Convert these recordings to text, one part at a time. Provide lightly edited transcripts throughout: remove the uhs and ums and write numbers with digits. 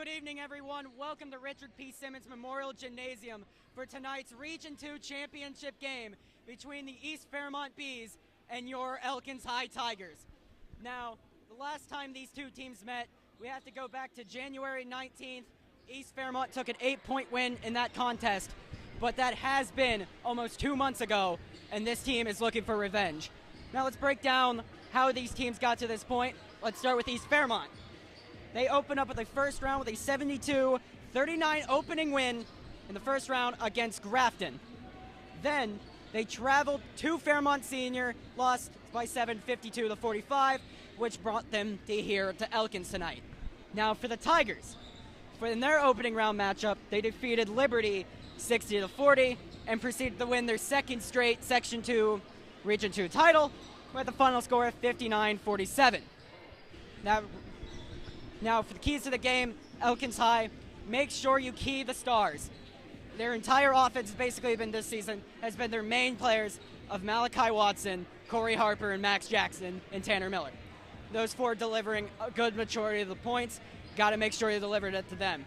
Good evening, everyone. Welcome to Richard P. Simmons Memorial Gymnasium for tonight's Region 2 championship game between the East Fairmont Bees and your Elkins High Tigers. Now, the last time these two teams met, we have to go back to January 19th. East Fairmont took an 8-point win in that contest, but that has been almost 2 months ago, and this team is looking for revenge. Now let's break down how these teams got to this point. Let's start with East Fairmont. They open up with the first round with a 72-39 opening win in the first round against Grafton. Then they traveled to Fairmont Senior, lost by 7, 52-45, which brought them to here to Elkins tonight. Now for the Tigers, in their opening round matchup, they defeated Liberty 60-40 and proceeded to win their second straight Section 2 Region 2 title with a final score of 59-47. Now, for the keys to the game, Elkins High, make sure you key the stars. Their entire offense has basically been this season, has been their main players of Malachi Watson, Corey Harper, and Max Jackson, and Tanner Miller. Those four delivering a good majority of the points. Got to make sure you delivered it to them.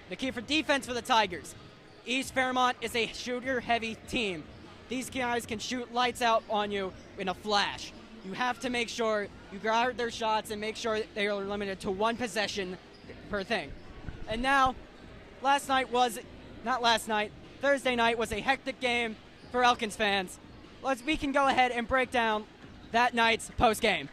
The key for defense for the Tigers. East Fairmont is a shooter-heavy team. These guys can shoot lights out on you in a flash. You have to make sure you guard their shots and make sure they are limited to one possession per thing. And now, Thursday night was a hectic game for Elkins fans. We can go ahead and break down that night's post-game.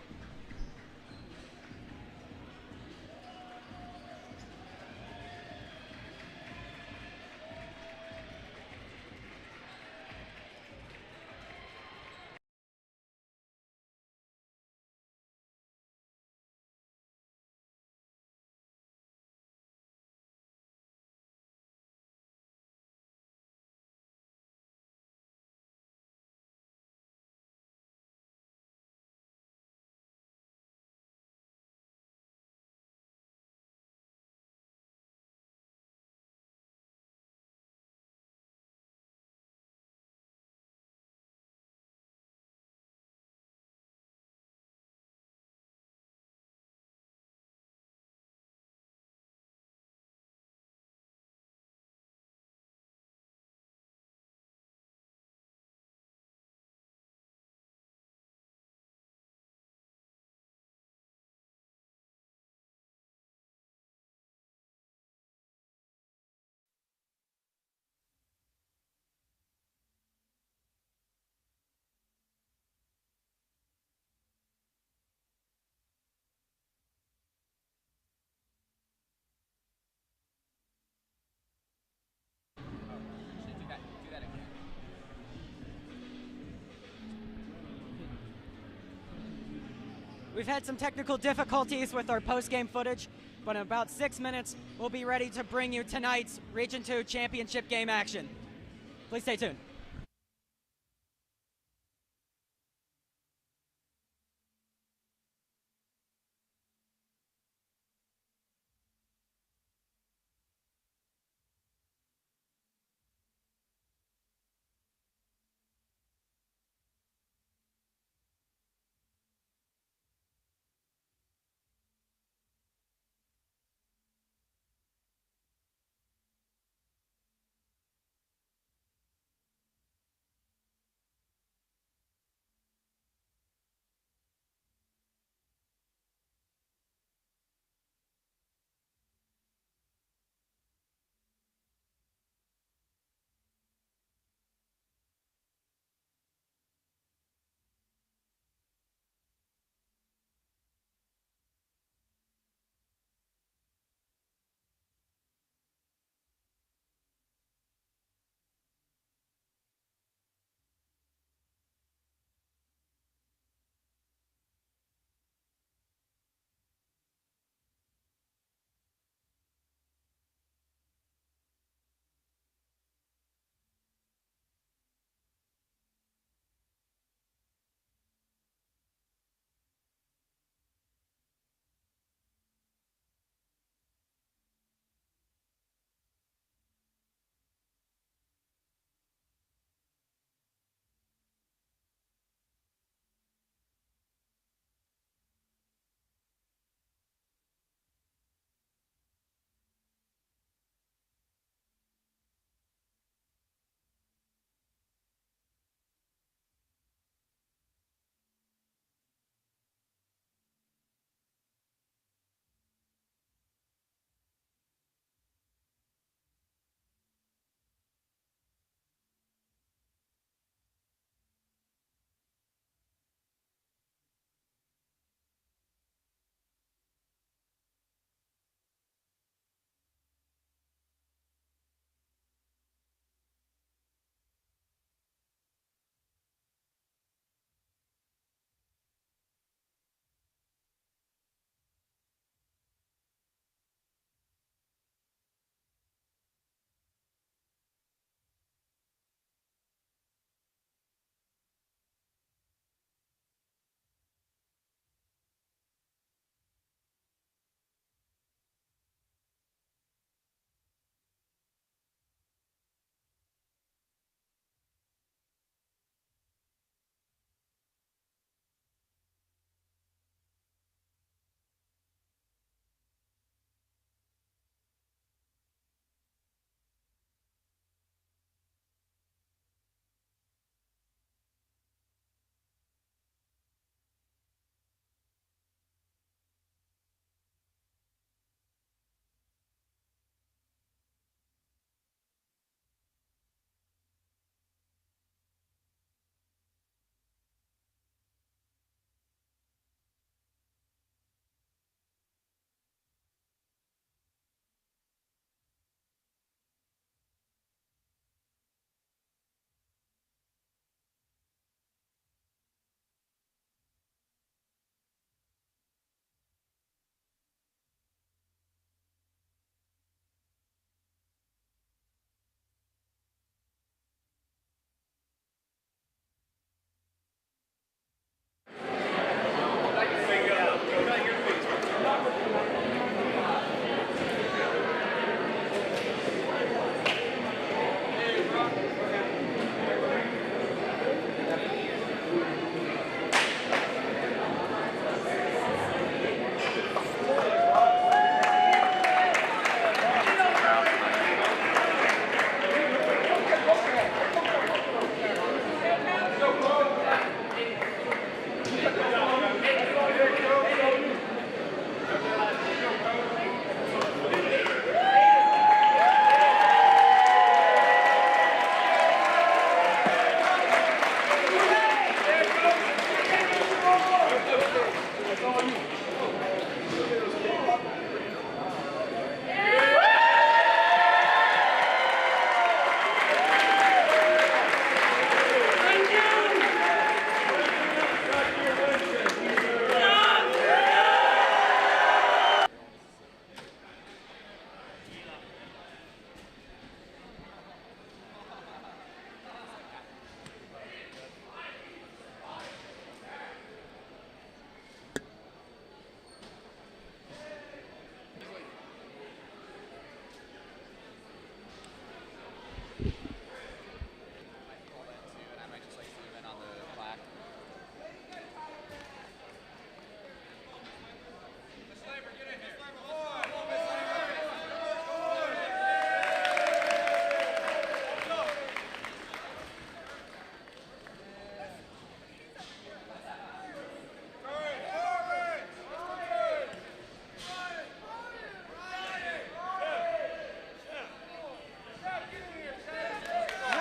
We've had some technical difficulties with our post-game footage, but in about 6 minutes, we'll be ready to bring you tonight's Region 2 championship game action. Please stay tuned.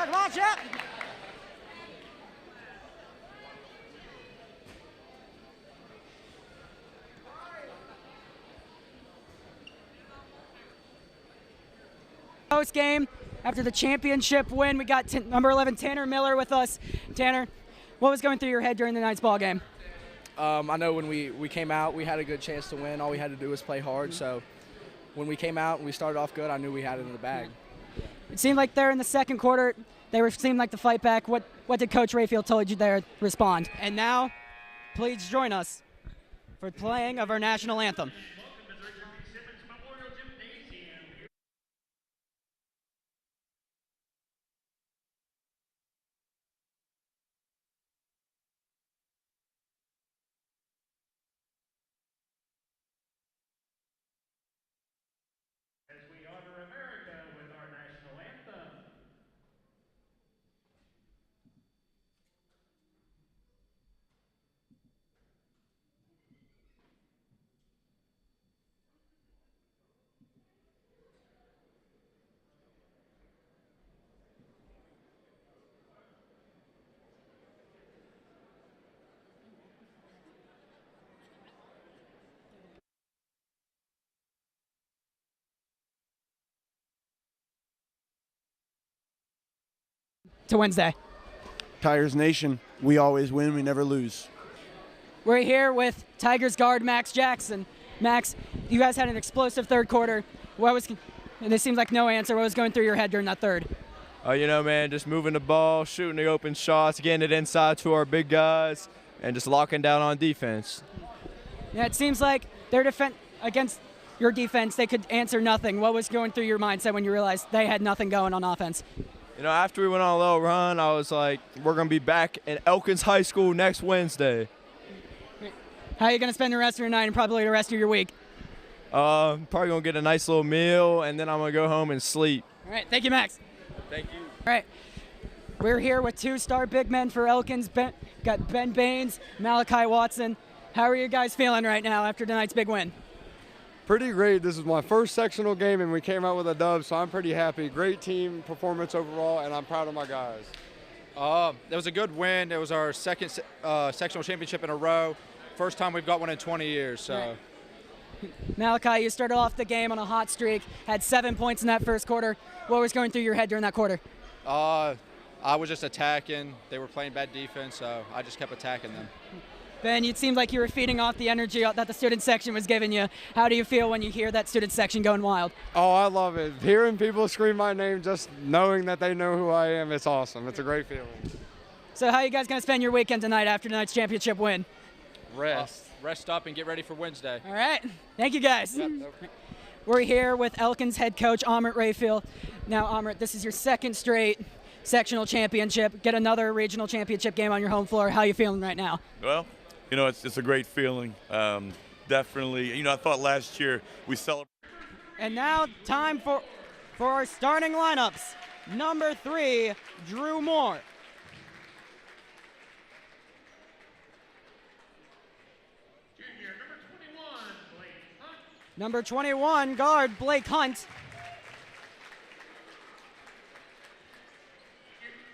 Watch out! Post game, after the championship win, we got number 11 Tanner Miller with us. Tanner, what was going through your head during the night's ball game? I know when we came out, we had a good chance to win. All we had to do was play hard. So when we came out and we started off good, I knew we had it in the bag. It seemed like there in the second quarter, seemed like to fight back. What did Coach Rayfield told you there to respond? And now, please join us for playing of our national anthem. As we honor America with our national anthem. To Wednesday. Tigers Nation, we always win, we never lose. We're here with Tigers guard Max Jackson. Max, you guys had an explosive third quarter. And it seems like no answer. What was going through your head during that third? You know, man, just moving the ball, shooting the open shots, getting it inside to our big guys, and just locking down on defense. Yeah, it seems like their defense against your defense, they could answer nothing. What was going through your mindset when you realized they had nothing going on offense? You know, after we went on a little run, I was like, we're going to be back in Elkins High School next Wednesday. How are you going to spend the rest of your night and probably the rest of your week? Probably going to get a nice little meal, and then I'm going to go home and sleep. All right, thank you, Max. Thank you. All right, we're here with two-star big men for Elkins. Got Ben Baines, Malachi Watson. How are you guys feeling right now after tonight's big win? Pretty great. This is my first sectional game, and we came out with a dub, so I'm pretty happy. Great team performance overall, and I'm proud of my guys. It was a good win. It was our second sectional championship in a row. First time we've got one in 20 years. So. Right. Malachi, you started off the game on a hot streak, had 7 points in that first quarter. What was going through your head during that quarter? I was just attacking. They were playing bad defense, so I just kept attacking them. Ben, it seemed like you were feeding off the energy that the student section was giving you. How do you feel when you hear that student section going wild? Oh, I love it. Hearing people scream my name, just knowing that they know who I am, it's awesome. It's a great feeling. So how are you guys going to spend your weekend tonight after tonight's championship win? Rest up and get ready for Wednesday. All right. Thank you, guys. Yep. We're here with Elkins head coach Amrit Rayfield. Now, Amrit, this is your second straight sectional championship. Get another regional championship game on your home floor. How are you feeling right now? Well, you know, it's a great feeling. Definitely, you know, I thought last year we celebrated. And now time for our starting lineups. Number 3, Drew Moore. Junior, number 21, Blake Hunt. Number 21, guard Blake Hunt.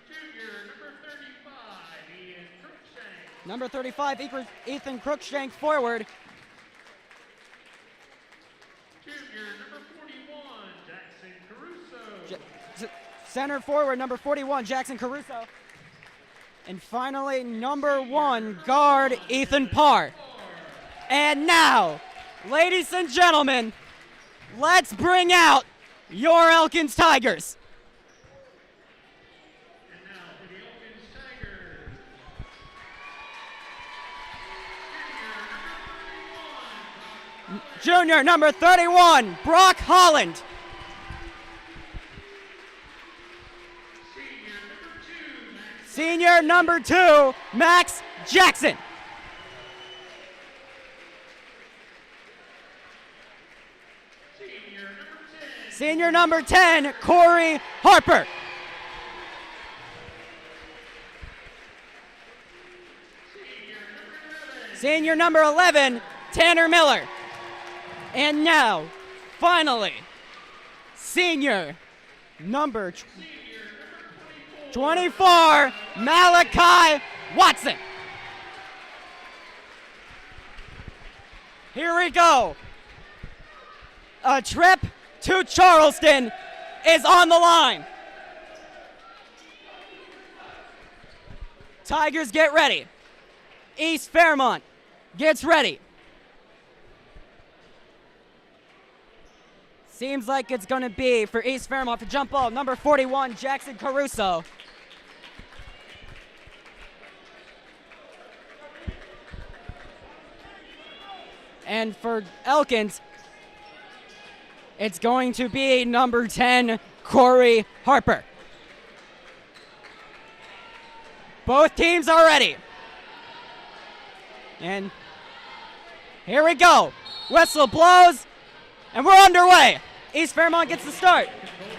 Junior, number 35, Ian Cruikshank. Number 35, Ethan Crookshank, forward. Center forward, number 41, Jackson Caruso. And finally, number 1, guard, Ethan Parr. And now, ladies and gentlemen, let's bring out your Elkins Tigers. And now for the Elkins Tigers. Junior number 31, Brock Holland. Senior number 2, Max Jackson. Senior number 10, Corey Harper. Senior number 11, Tanner Miller. And now, finally, senior number 24, Malachi Watson. Here we go. A trip to Charleston is on the line. Tigers get ready. East Fairmont gets ready. Seems like it's going to be for East Fairmont for jump ball, number 41, Jackson Caruso. And for Elkins, it's going to be number 10, Corey Harper. Both teams are ready. And here we go. Whistle blows, and we're underway. East Fairmont gets the start.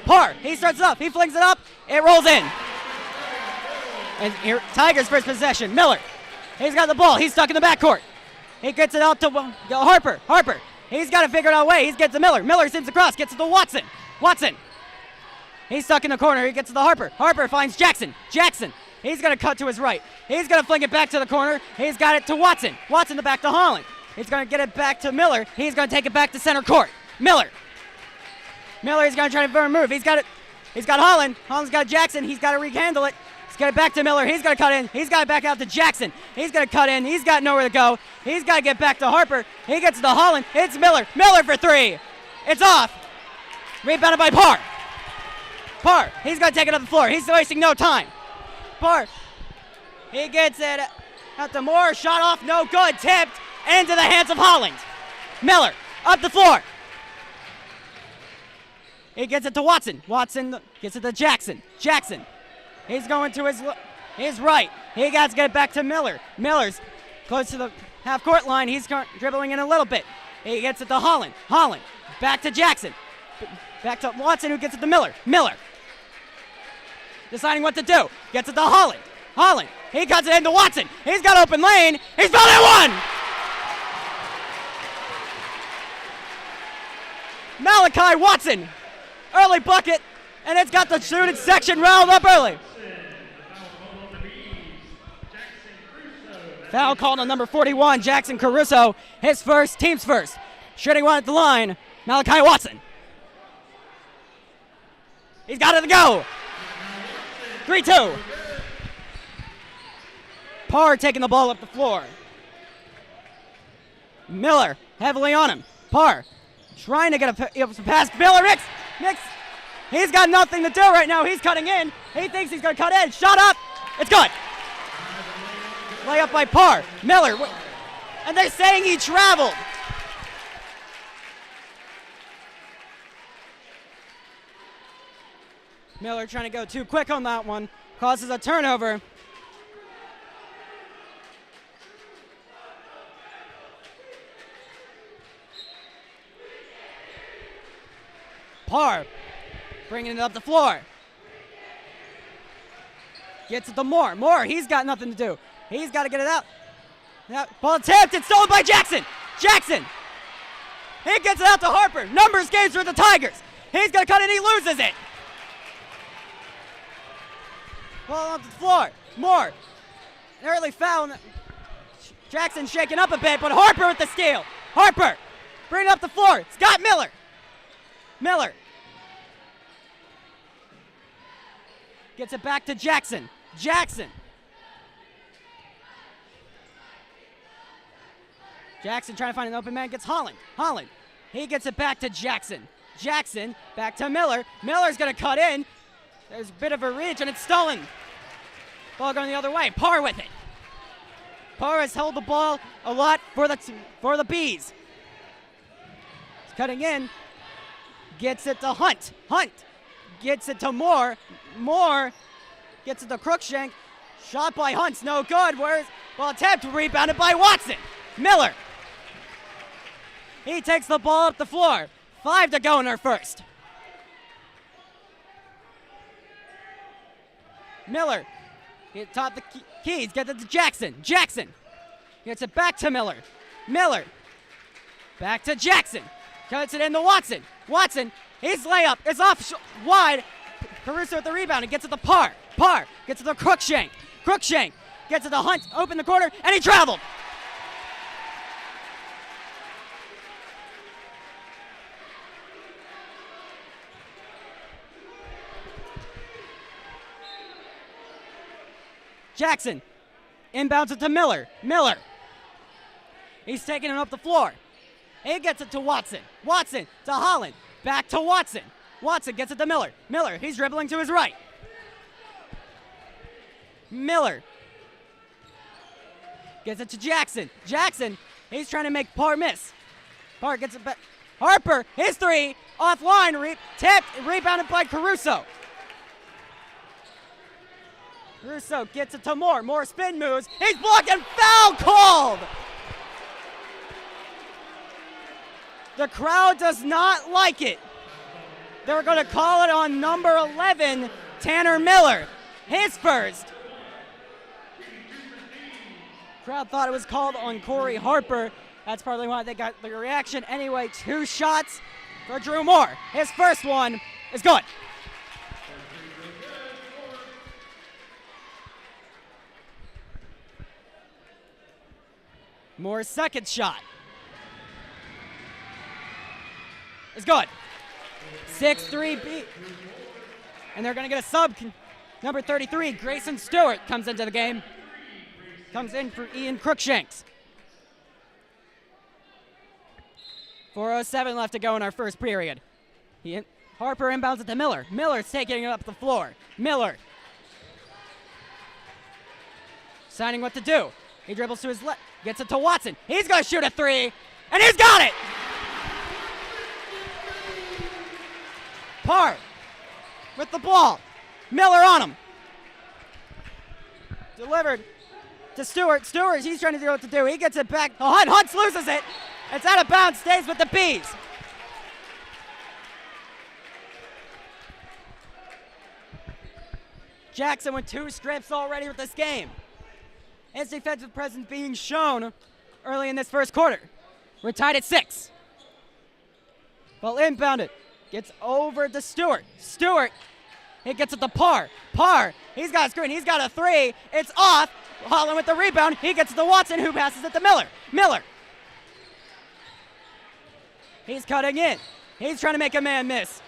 Parr, he starts up, he flings it up, it rolls in. And here, Tigers first possession. Miller, he's got the ball, he's stuck in the backcourt. He gets it out to Harper. Harper, he's got to figure out a way. He gets to Miller. Miller sends across, gets it to Watson. Watson, he's stuck in the corner. He gets to the Harper. Harper finds Jackson. Jackson, he's going to cut to his right. He's going to fling it back to the corner. He's got it to Watson. Watson the back to Holland. He's going to get it back to Miller. He's going to take it back to center court. Miller, he's going to try to move. He's got it. He's got Holland. Holland's got Jackson. He's got to rekindle it. He's got it back to Miller. He's got to cut in. He's got it back out to Jackson. He's going to cut in. He's got nowhere to go. He's got to get back to Harper. He gets to Holland. It's Miller. Miller for 3. It's off. Rebounded by Parr. Parr, he's going to take it up the floor. He's wasting no time. Parr, he gets it out to Moore. Shot off, no good. Tipped into the hands of Holland. Miller, up the floor. He gets it to Watson. Watson gets it to Jackson. Jackson, he's going to his right. He got to get it back to Miller. Miller's close to the half-court line. He's dribbling in a little bit. He gets it to Holland. Holland, back to Jackson. Back to Watson, who gets it to Miller. Miller, deciding what to do. Gets it to Holland. Holland, he cuts it into Watson. He's got open lane. He's found it one! Malachi Watson, early bucket, and it's got the student section riled up early. Foul called on number 41, Jackson Caruso. His first, team's first. Shooting one at the line, Malachi Watson. He's got it to go. 3-2. Parr taking the ball up the floor. Miller heavily on him. Parr trying to get a pass. Miller, Nix. He's got nothing to do right now. He's cutting in. He thinks he's going to cut in. Shot up. It's good. Layup by Parr. Miller. And they're saying he traveled. Miller trying to go too quick on that one. Causes a turnover. Parr bringing it up the floor. Gets it to Moore. Moore, he's got nothing to do. He's got to get it out. Ball tipped. It's stolen by Jackson. Jackson. He gets it out to Harper. Numbers games for the Tigers. He's going to cut it. He loses it. Ball up the floor. Moore. An early foul. Jackson shaking up a bit, but Harper with the steal. Harper. Bring it up the floor. Scott Miller. Miller. Gets it back to Jackson. Jackson. Jackson trying to find an open man. Gets Holland. Holland. He gets it back to Jackson. Jackson back to Miller. Miller's going to cut in. There's a bit of a reach, and it's stolen. Ball going the other way. Parr with it. Parr has held the ball a lot for the Bees. He's cutting in. Gets it to Hunt. Hunt gets it to Moore. Moore gets it to Crookshank. Shot by Hunt's no good. Where's ball attempt? Rebounded by Watson. Miller. He takes the ball up the floor. 5 to go in our first. Miller. He top the keys. Gets it to Jackson. Jackson. Gets it back to Miller. Miller. Back to Jackson. Cuts it into Watson. Watson. His layup is off wide. Caruso with the rebound and gets it to Parr. Parr gets it to Crookshank. Crookshank gets it to Hunt. Open the corner and he traveled. Jackson inbounds it to Miller. Miller. He's taking it up the floor. He gets it to Watson. Watson to Holland. Back to Watson. Watson gets it to Miller. Miller, he's dribbling to his right. Miller gets it to Jackson. Jackson, he's trying to make Parr miss. Parr gets it back. Harper, his three, offline, tipped, rebounded by Caruso. Caruso gets it to Moore. Moore spin moves. He's blocked and foul called. The crowd does not like it. They're going to call it on number 11, Tanner Miller. His first. Crowd thought it was called on Corey Harper. That's probably why they got the reaction. Anyway, 2 shots for Drew Moore. His first one is good. Moore's second shot is good. 6-3 beat. And they're going to get a sub. Number 33, Grayson Stewart, comes into the game. Comes in for Ian Crookshanks. 4:07 left to go in our first period. Harper inbounds it to Miller. Miller's taking it up the floor. Miller. Signing what to do. He dribbles to his left. Gets it to Watson. He's going to shoot a 3. And he's got it! Parr with the ball. Miller on him. Delivered to Stewart. Stewart, he's trying to do what to do. He gets it back. Hunt. Hunt loses it. It's out of bounds. Stays with the Bees. Jackson with 2 strips already with this game. His defensive presence being shown early in this first quarter. We're tied at 6. Ball inbounded. Gets over to Stewart. Stewart, he gets it to Parr. Parr, he's got a screen. He's got a 3. It's off. Holland with the rebound. He gets it to Watson, who passes it to Miller. Miller. He's cutting in. He's trying to make a man miss.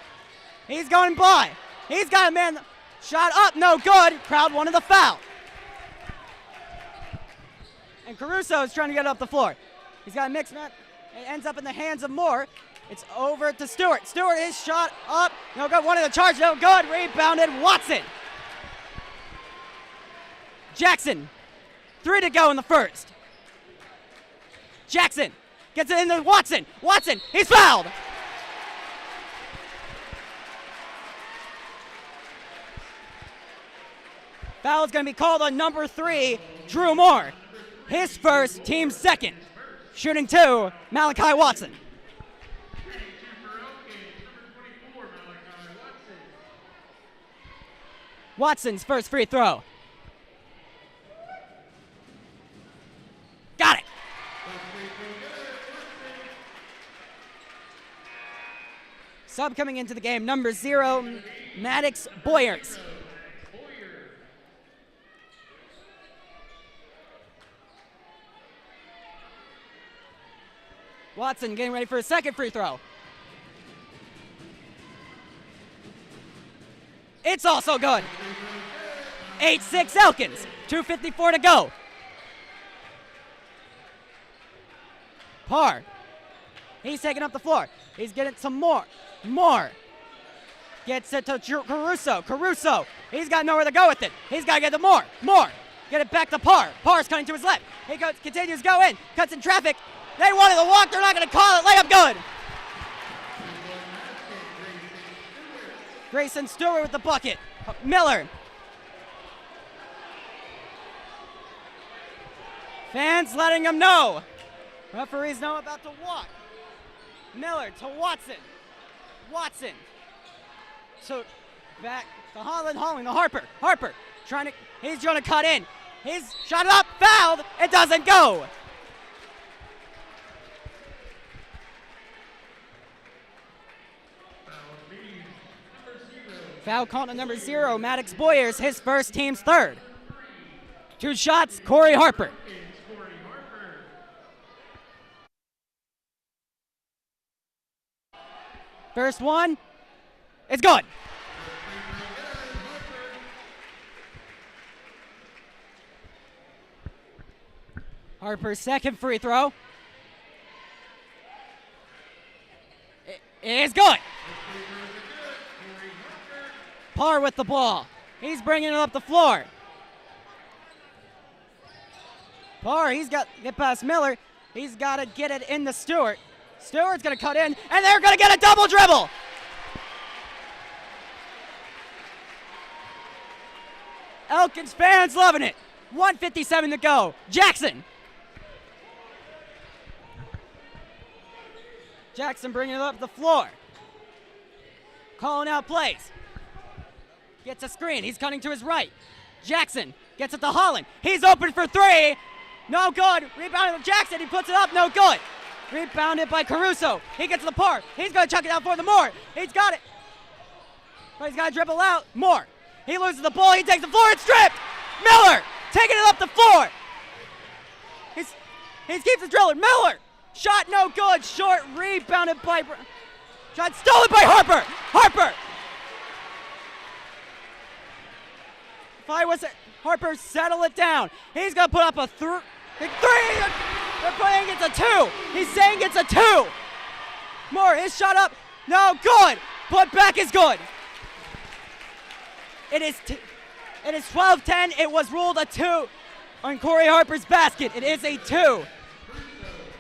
He's going by. He's got a man. Shot up, no good. Crowd wanted the foul. And Caruso is trying to get it up the floor. He's got a mix net. It ends up in the hands of Moore. It's over to Stewart. Stewart is shot up. No good. One of the charge. No good. Rebounded. Watson. Jackson. 3 to go in the first. Jackson gets it into Watson. Watson. He's fouled. Foul is going to be called on number 3, Drew Moore. His first, team second. Shooting 2, Malachi Watson. Watson's first free throw. Got it. Sub coming into the game, number 0, Maddox Boyers. Watson getting ready for his second free throw. It's also good. 8-6 Elkins. 2:54 to go. Parr. He's taking up the floor. He's getting some more. Gets it to Caruso. He's got nowhere to go with it. He's got to get to Moore. Get it back to Parr. Parr's coming to his left. He continues to go in. Cuts in traffic. They wanted to walk. They're not going to call it. Layup good. Grayson Stewart with the bucket. Miller. Fans letting them know. Referees know about to walk. Miller to Watson. So back to Holland to Harper. He's trying to cut in. He's shot it up, fouled. It doesn't go. Foul called on number 0, Maddox Boyers, his first, team's third. 2 shots, Corey Harper. First one, it's good. Harper's second free throw. It is good. Parr with the ball. He's bringing it up the floor. Parr, he's got to get past Miller. He's got to get it into Stewart. Stewart's going to cut in, and they're going to get a double dribble. Elkins fans loving it. 1:57 to go. Jackson bringing it up the floor. Calling out plays. Gets a screen. He's cutting to his right. Jackson gets it to Holland. He's open for 3. No good. Rebounded to Jackson. He puts it up. No good. Rebounded by Caruso. He gets to the Parr. He's going to chuck it out for the Moore. He's got it. But he's got to dribble out. Moore. He loses the ball. He takes the floor and stripped. Miller taking it up the floor. He keeps the driller. Miller. Shot no good. Short. Rebounded by. Shot stolen by Harper. If I was Harper, settle it down. He's going to put up a 3. They're playing it's a 2. He's saying it's a 2. Moore, his shot up. No, good. Put back is good. It is 12-10. It was ruled a 2 on Corey Harper's basket. It is a 2.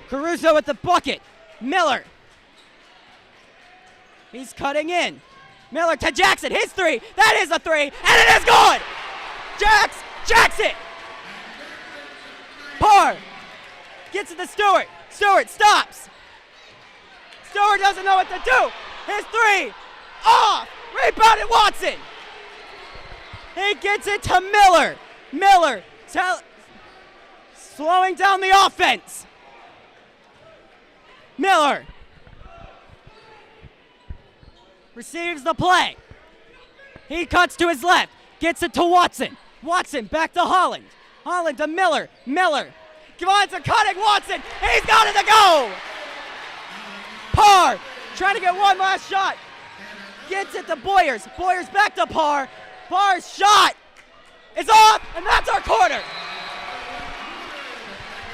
Caruso with the bucket. Miller. He's cutting in. Miller to Jackson. His 3. That is a 3. And it is good. Jackson. Parr gets it to Stewart. Stewart stops. Stewart doesn't know what to do. His 3. Off. Rebounded Watson. He gets it to Miller. Miller slowing down the offense. Miller receives the play. He cuts to his left. Gets it to Watson. Watson back to Holland. Holland to Miller. Miller. Wants a cutting Watson. He's got it to go. Parr trying to get one last shot. Gets it to Boyers. Boyers back to Parr. Parr's shot is off, and that's our quarter.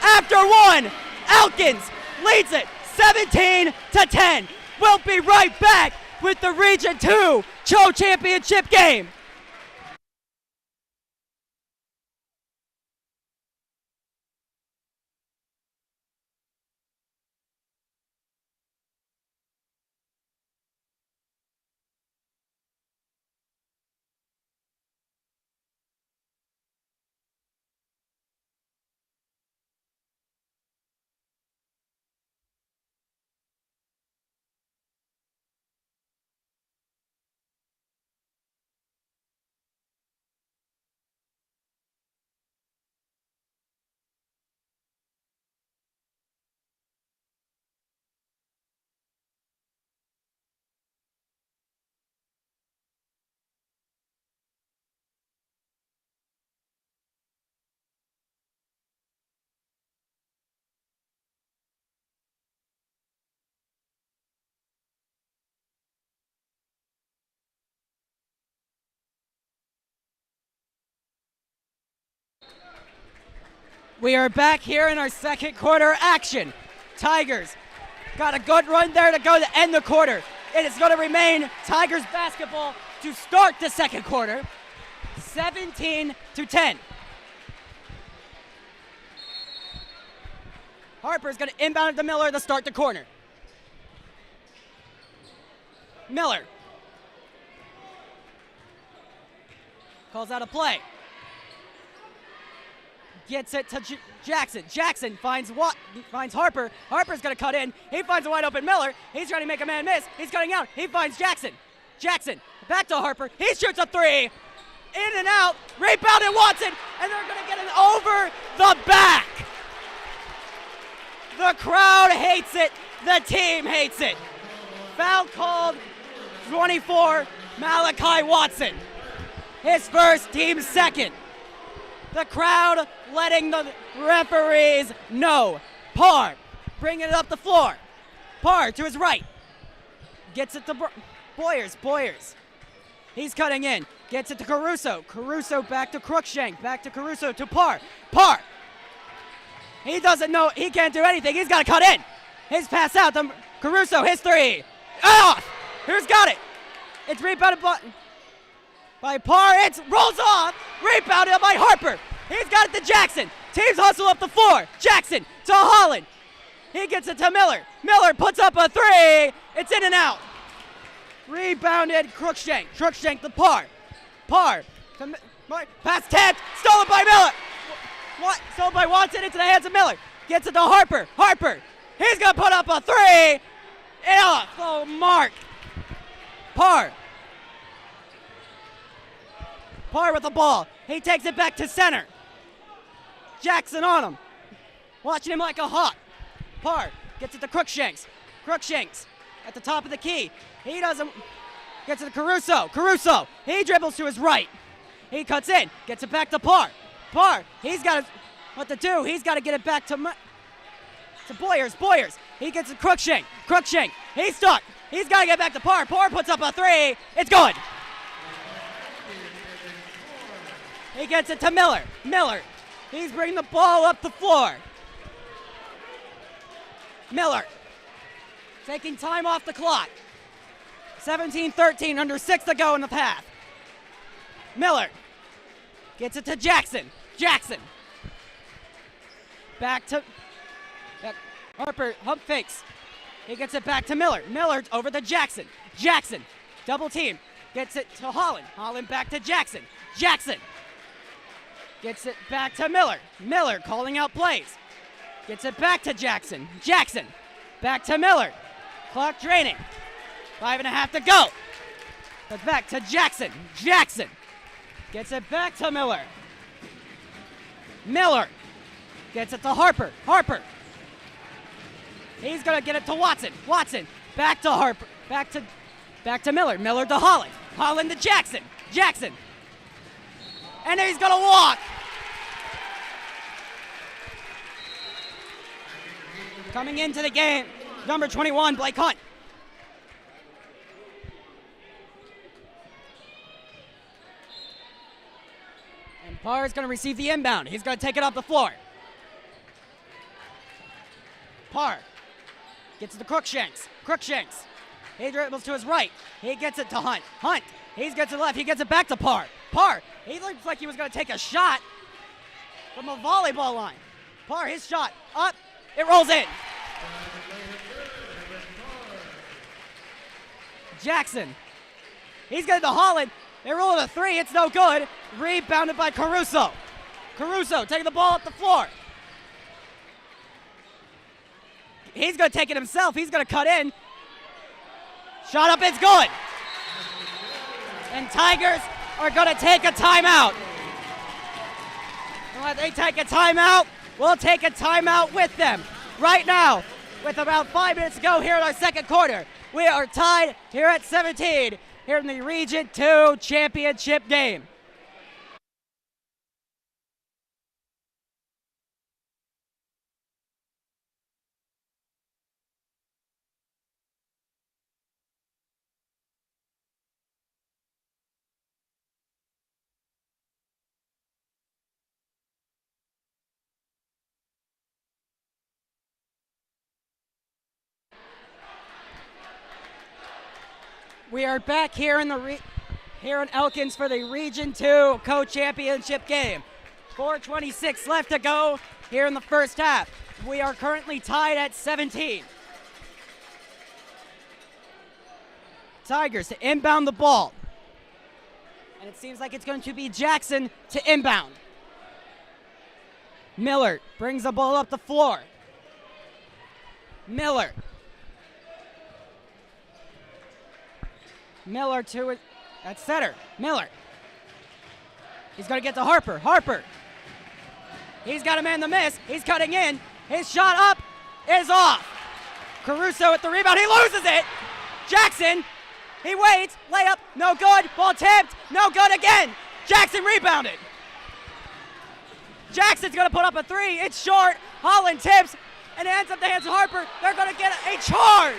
After 1, Elkins leads it 17-10. We'll be right back with the Region 2 Cho Championship game. We are back here in our second quarter action. Tigers got a good run there to go to end the quarter. It is going to remain Tigers basketball to start the second quarter. 17-10. Harper's going to inbound it to Miller to start the corner. Miller calls out a play. Gets it to Jackson. Jackson finds Harper. Harper's going to cut in. He finds a wide open Miller. He's trying to make a man miss. He's cutting out. He finds Jackson. Jackson back to Harper. He shoots a three. In and out. Rebounded Watson. And they're going to get it over the back. The crowd hates it. The team hates it. Foul called. 24, Malachi Watson. His first, team second. The crowd letting the referees know. Parr bringing it up the floor. Parr to his right. Gets it to Boyers. Boyers. He's cutting in. Gets it to Caruso. Caruso back to Crookshank. Back to Caruso to Parr. Parr. He doesn't know. He can't do anything. He's got to cut in. His pass out to Caruso. His three. Off. Who's got it? It's rebounded by Parr. It rolls off. Rebounded by Harper. He's got it to Jackson. Teams hustle up the floor. Jackson to Holland. He gets it to Miller. Miller puts up a three. It's in and out. Rebounded Crookshank. Crookshank to Parr. Parr. Pass tapped. Stolen by Miller. Stolen by Watson into the hands of Miller. Gets it to Harper. Harper. He's going to put up a three. Oh, Mark. Parr. Parr with the ball. He takes it back to center. Jackson on him. Watching him like a hawk. Parr gets it to Crookshanks. Crookshanks at the top of the key. He doesn't. Gets it to Caruso. Caruso. He dribbles to his right. He cuts in. Gets it back to Parr. Parr. He's got what to do. He's got to get it back to Boyers. Boyers. He gets it to Crookshank. Crookshank. He's stuck. He's got to get back to Parr. Parr puts up a three. It's good. He gets it to Miller. Miller. He's bringing the ball up the floor. Miller. Taking time off the clock. 17-13, under 6 to go in the half. Miller. Gets it to Jackson. Jackson. Back to Harper. Hump fakes. He gets it back to Miller. Miller over to Jackson. Jackson. Double team. Gets it to Holland. Holland back to Jackson. Jackson. Gets it back to Miller. Miller calling out plays. Gets it back to Jackson. Jackson. Back to Miller. Clock draining. 5.5 to go. But back to Jackson. Jackson. Gets it back to Miller. Miller. Gets it to Harper. Harper. He's going to get it to Watson. Watson. Back to Harper. Back to Miller. Miller to Holland. Holland to Jackson. Jackson. And he's going to walk. Coming into the game, number 21, Blake Hunt. And Parr is going to receive the inbound. He's going to take it off the floor. Parr gets it to Crookshanks. Crookshanks. He dribbles to his right. He gets it to Hunt. Hunt. He gets it left. He gets it back to Parr. Parr. He looks like he was going to take a shot from a volleyball line. Parr, his shot. Up. It rolls in. Jackson. He's getting to Holland. They roll it a three. It's no good. Rebounded by Caruso. Caruso taking the ball up the floor. He's going to take it himself. He's going to cut in. Shot up, it's good. And Tigers are going to take a timeout. When they take a timeout, we'll take a timeout with them. Right now, with about 5 minutes to go here in our second quarter, we are tied here at 17 here in the Region 2 championship game. We are back here in here in Elkins for the Region 2 Co-Championship game. 4:26 left to go here in the first half. We are currently tied at 17. Tigers to inbound the ball. And it seems like it's going to be Jackson to inbound. Miller brings the ball up the floor. Miller to it at center. Miller. He's going to get to Harper. Harper. He's got a man to miss. He's cutting in. His shot up is off. Caruso at the rebound. He loses it. Jackson. He waits. Layup. No good. Ball tipped. No good again. Jackson rebounded. Jackson's going to put up a three. It's short. Holland tips. And it ends up the hands of Harper. They're going to get a charge.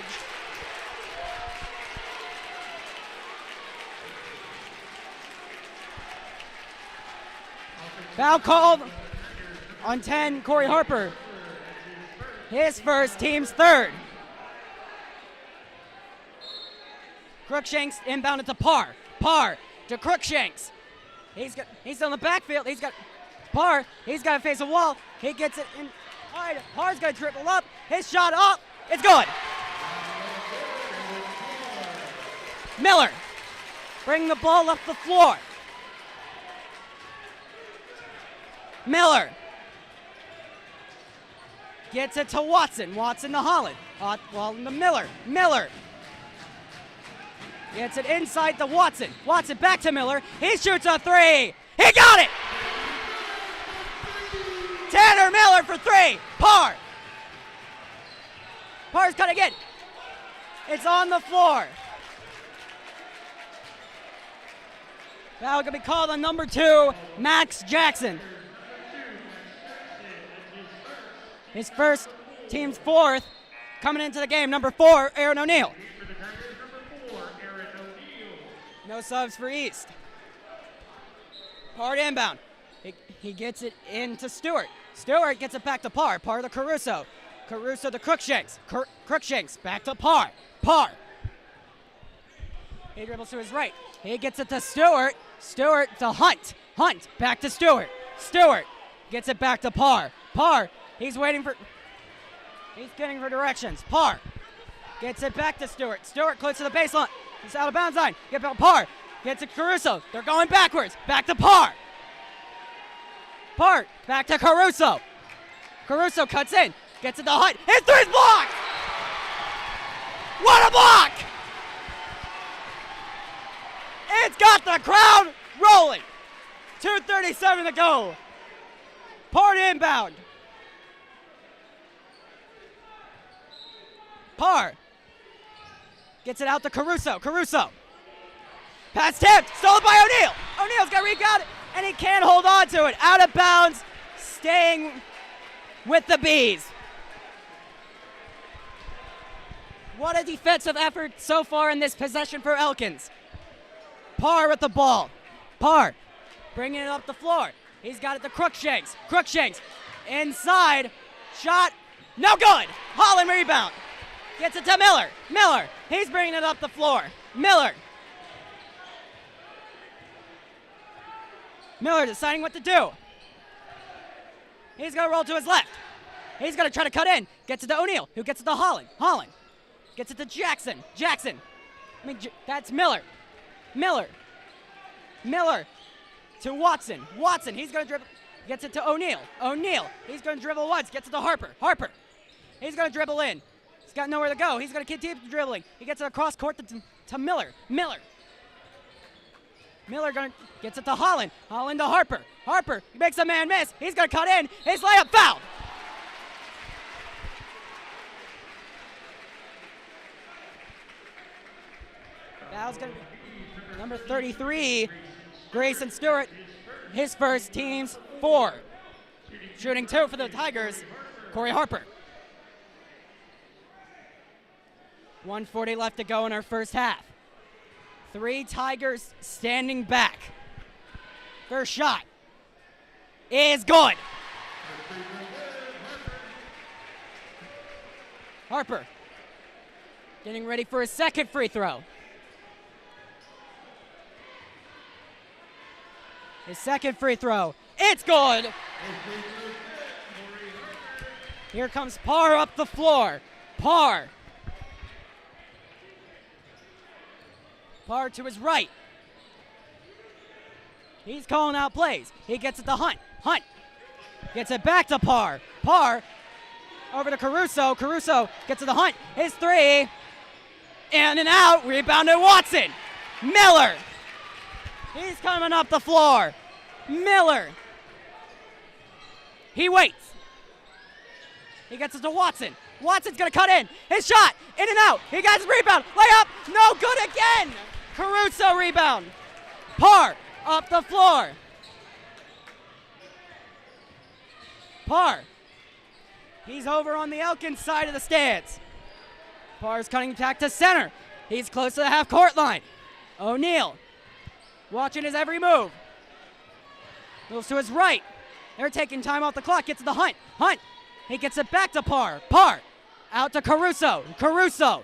Foul called on 10, Corey Harper. His first, team's third. Crookshanks inbounded to Parr. Parr to Crookshanks. He's on the backfield. He's got Parr. He's got to face a wall. He gets it in. Parr's going to dribble up. His shot up. It's good. Miller. Bring the ball up the floor. Miller gets it to Watson. Watson to Holland. To Miller. Miller gets it inside to Watson. Watson back to Miller. He shoots a three. He got it! Tanner Miller for three. Parr. Parr's cutting in. It's on the floor. Foul going to be called on number 2, Max Jackson. His first, team's fourth, coming into the game, number 4, Aaron O'Neal. No subs for East. Parr inbound. He gets it into Stewart. Stewart gets it back to Parr. Parr to Caruso. Caruso to Crookshanks. Crookshanks back to Parr. Parr. He dribbles to his right. He gets it to Stewart. Stewart to Hunt. Hunt back to Stewart. Stewart gets it back to Parr. Parr. He's getting for directions. Parr gets it back to Stewart. Stewart close to the baseline. He's out of bounds line. Get back Parr. Gets it to Caruso. They're going backwards. Back to Parr. Parr back to Caruso. Caruso cuts in. Gets it to Hunt. His three's blocked. What a block! It's got the crowd rolling. 2:37 to go. Parr inbound. Parr gets it out to Caruso. Caruso. Pass tipped. Stolen by O'Neal. O'Neal's got rebounded, and he can't hold on to it. Out of bounds. Staying with the Bees. What a defensive effort so far in this possession for Elkins. Parr with the ball. Parr bringing it up the floor. He's got it to Crookshanks. Crookshanks inside. Shot. No good. Holland rebound. Gets it to Miller. Miller. He's bringing it up the floor. Miller. Miller deciding what to do. He's going to roll to his left. He's going to try to cut in. Gets it to O'Neal, who gets it to Holland. Holland gets it to Jackson. Jackson. That's Miller. Miller. Miller to Watson. Watson. He's going to dribble. Gets it to O'Neal. O'Neal. He's going to dribble once. Gets it to Harper. Harper. He's going to dribble in. He's got nowhere to go. He's going to continue dribbling. He gets it across court to Miller. Miller. Miller gets it to Holland. Holland to Harper. Harper makes a man miss. He's going to cut in. His layup fouled. Foul's going to be number 33, Grayson Stewart. His first, team's 4. Shooting 2 for the Tigers, Corey Harper. 1:40 left to go in our first half. 3 Tigers standing back. First shot is good. Harper getting ready for his second free throw. His second free throw. It's good. Here comes Parr up the floor. Parr to his right. He's calling out plays. He gets it to Hunt. Hunt gets it back to Parr. Parr over to Caruso. Caruso gets it to Hunt. His three. In and out. Rebounded Watson. Miller. He's coming up the floor. Miller. He waits. He gets it to Watson. Watson's going to cut in. His shot. In and out. He got his rebound. Layup. No good again. Caruso rebound. Parr up the floor. Parr. He's over on the Elkins side of the stands. Parr's cutting back to center. He's close to the half-court line. O'Neal watching his every move. Moves to his right. They're taking time off the clock. Gets to the Hunt. Hunt. He gets it back to Parr. Parr. Out to Caruso. Caruso.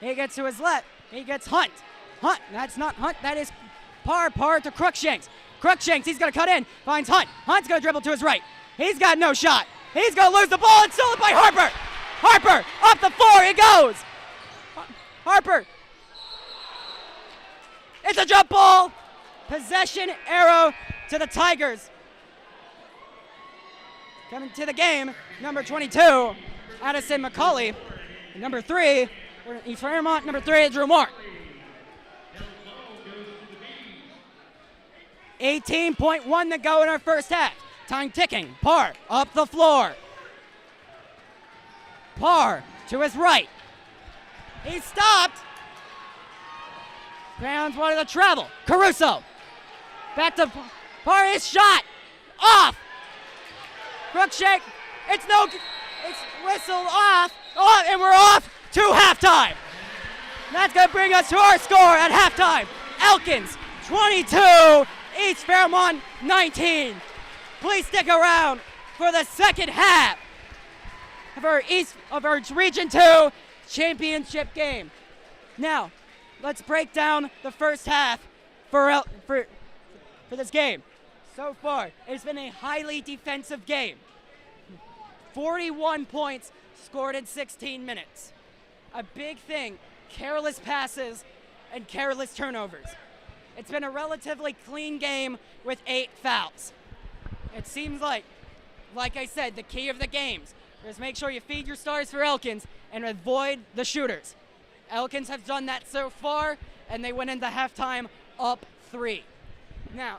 He gets to his left. He gets Hunt. Hunt. That's not Hunt. That is Parr. Parr to Crookshanks. Crookshanks. He's going to cut in. Finds Hunt. Hunt's going to dribble to his right. He's got no shot. He's going to lose the ball and steal it by Harper. Harper. Up the floor. He goes. Harper. It's a jump ball. Possession arrow to the Tigers. Coming to the game, number 22, Addison McCauley. And number 3, East Fairmont. Number 3, Drew Moore. 18.1 to go in our first half. Time ticking. Parr up the floor. Parr to his right. He stopped. Crowns wanted to travel. Caruso. Back to Parr. His shot. Off. Crookshank. It's whistled off. Oh, and we're off to halftime. That's going to bring us to our score at halftime. Elkins 22, East Fairmont 19. Please stick around for the second half of our Region 2 championship game. Now, let's break down the first half for this game. So far, it's been a highly defensive game. 41 points scored in 16 minutes. A big thing, careless passes and careless turnovers. It's been a relatively clean game with 8 fouls. It seems like I said, the key of the games is make sure you feed your stars for Elkins and avoid the shooters. Elkins have done that so far, and they went into halftime up 3. Now,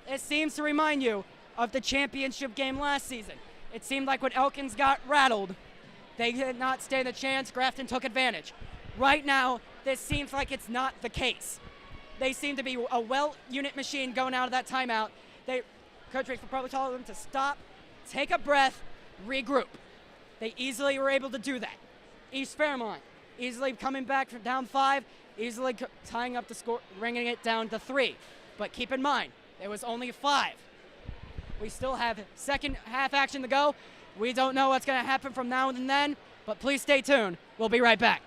it seems to remind you of the championship game last season. It seemed like when Elkins got rattled, they did not stand a chance. Grafton took advantage. Right now, this seems like it's not the case. They seem to be a well-unit machine going out of that timeout. Coach Rick probably told them to stop, take a breath, regroup. They easily were able to do that. East Fairmont easily coming back from down 5, easily tying up the score, bringing it down to 3. But keep in mind, it was only 5. We still have second half action to go. We don't know what's going to happen from now and then, but please stay tuned. We'll be right back.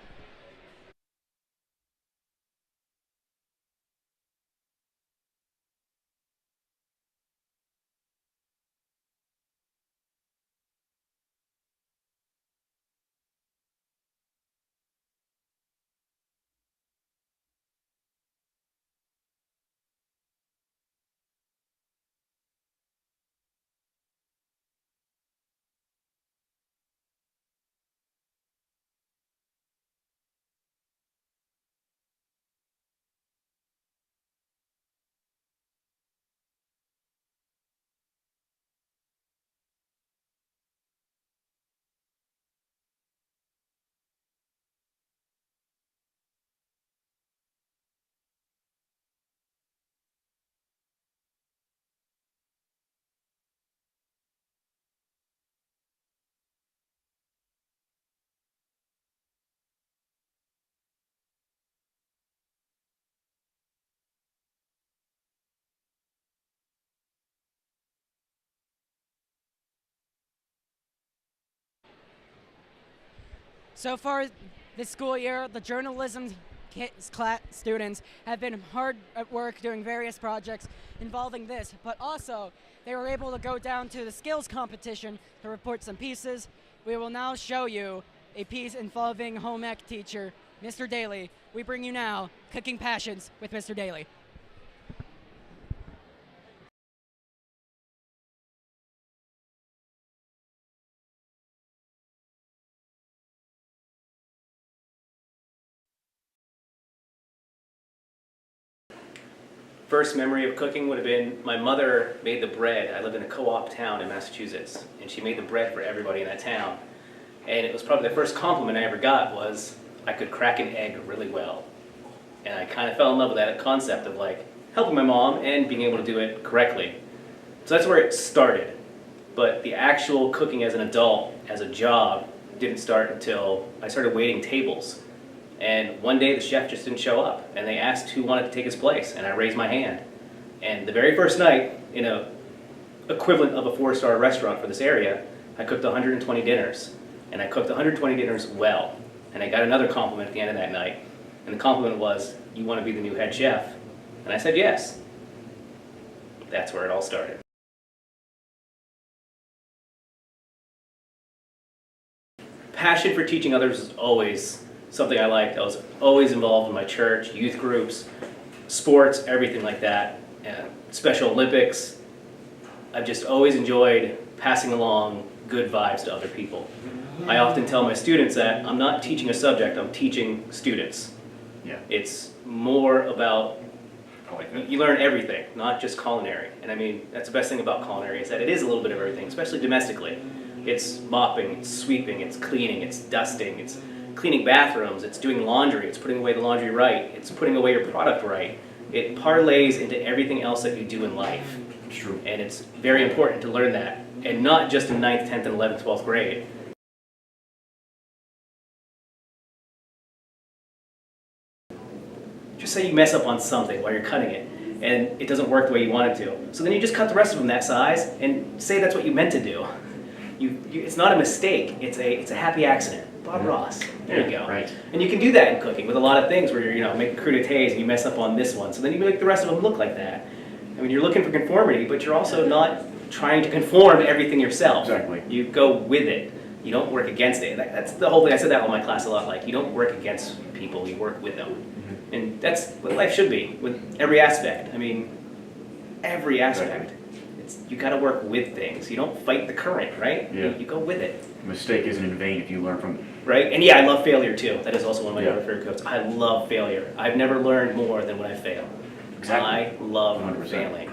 So far this school year, the journalism students have been hard at work doing various projects involving this, but also they were able to go down to the skills competition to report some pieces. We will now show you a piece involving home ec teacher, Mr. Daly. We bring you now Cooking Passions with Mr. Daly. First memory of cooking would have been my mother made the bread. I lived in a co-op town in Massachusetts, and she made the bread for everybody in that town. And it was probably the first compliment I ever got was I could crack an egg really well. And I kind of fell in love with that concept of like helping my mom and being able to do it correctly. So that's where it started. But the actual cooking as an adult, as a job, didn't start until I started waiting tables. And one day the chef just didn't show up, and they asked who wanted to take his place, and I raised my hand. And the very first night, in a equivalent of a 4-star restaurant for this area, I cooked 120 dinners. And I cooked 120 dinners well. And I got another compliment at the end of that night. And the compliment was, "You want to be the new head chef?" And I said yes. That's where it all started. Passion for teaching others is always something I liked. I was always involved in my church, youth groups, sports, everything like that. Special Olympics. I've just always enjoyed passing along good vibes to other people. I often tell my students that I'm not teaching a subject, I'm teaching students. Yeah. It's more about, I like that. you learn everything, not just culinary. And I mean, that's the best thing about culinary is that it is a little bit of everything, especially domestically. It's mopping, it's sweeping, it's cleaning, it's dusting, it's cleaning bathrooms, it's doing laundry, it's putting away the laundry right, it's putting away your product right. It parlays into everything else that you do in life. It's true. And it's very important to learn that. And not just in 9th, 10th, and 11th, 12th grade. Just say you mess up on something while you're cutting it, and it doesn't work the way you want it to. So then you just cut the rest of them that size, and say that's what you meant to do. It's not a mistake, it's a happy accident. Bob Ross, there you go. Right. And you can do that in cooking with a lot of things where you're making crudités and you mess up on this one, so then you make the rest of them look like that. I mean, you're looking for conformity, but you're also not trying to conform everything yourself. Exactly. You go with it. You don't work against it. That's the whole thing. I said that in my class a lot. Like, you don't work against people, you work with them. Mm-hmm. And that's what life should be, with every aspect. I mean, every aspect. You got to work with things. You don't fight the current, right? Yeah. You go with it. A mistake isn't in vain if you learn from it. Right? And yeah, I love failure too. That is also one of my Yeah. favorite quotes. I love failure. I've never learned more than when I fail. Exactly. I love 100%. failing.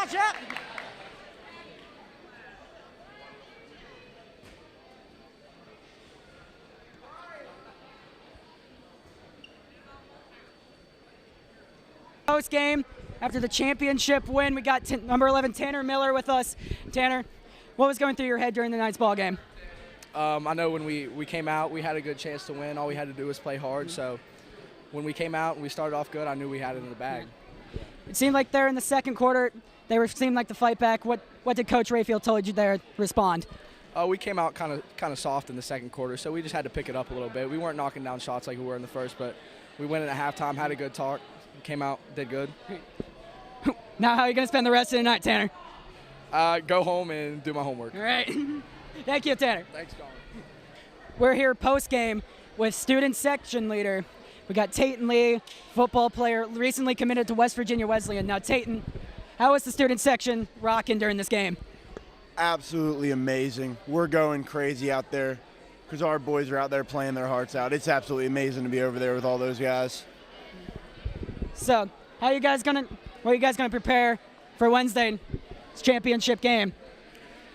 Watch out! Post game, after the championship win, we got number 11 Tanner Miller with us. Tanner, what was going through your head during the night's ball game? I know when we came out, we had a good chance to win. All we had to do was play hard. So when we came out and we started off good, I knew we had it in the bag. It seemed like there in the second quarter, seemed like to fight back. What did Coach Rayfield told you there respond? We came out kind of soft in the second quarter, so we just had to pick it up a little bit. We weren't knocking down shots like we were in the first, but we went in at halftime, had a good talk, came out, did good. Now how are you going to spend the rest of the night, Tanner? Go home and do my homework. All right. Thank you, Tanner. Thanks, Colin. We're here post-game with student section leader. We got Tayton Lee, football player, recently committed to West Virginia Wesleyan. Now, Tayton, how was the student section rocking during this game? Absolutely amazing. We're going crazy out there because our boys are out there playing their hearts out. It's absolutely amazing to be over there with all those guys. So, what are you guys gonna prepare for Wednesday's championship game?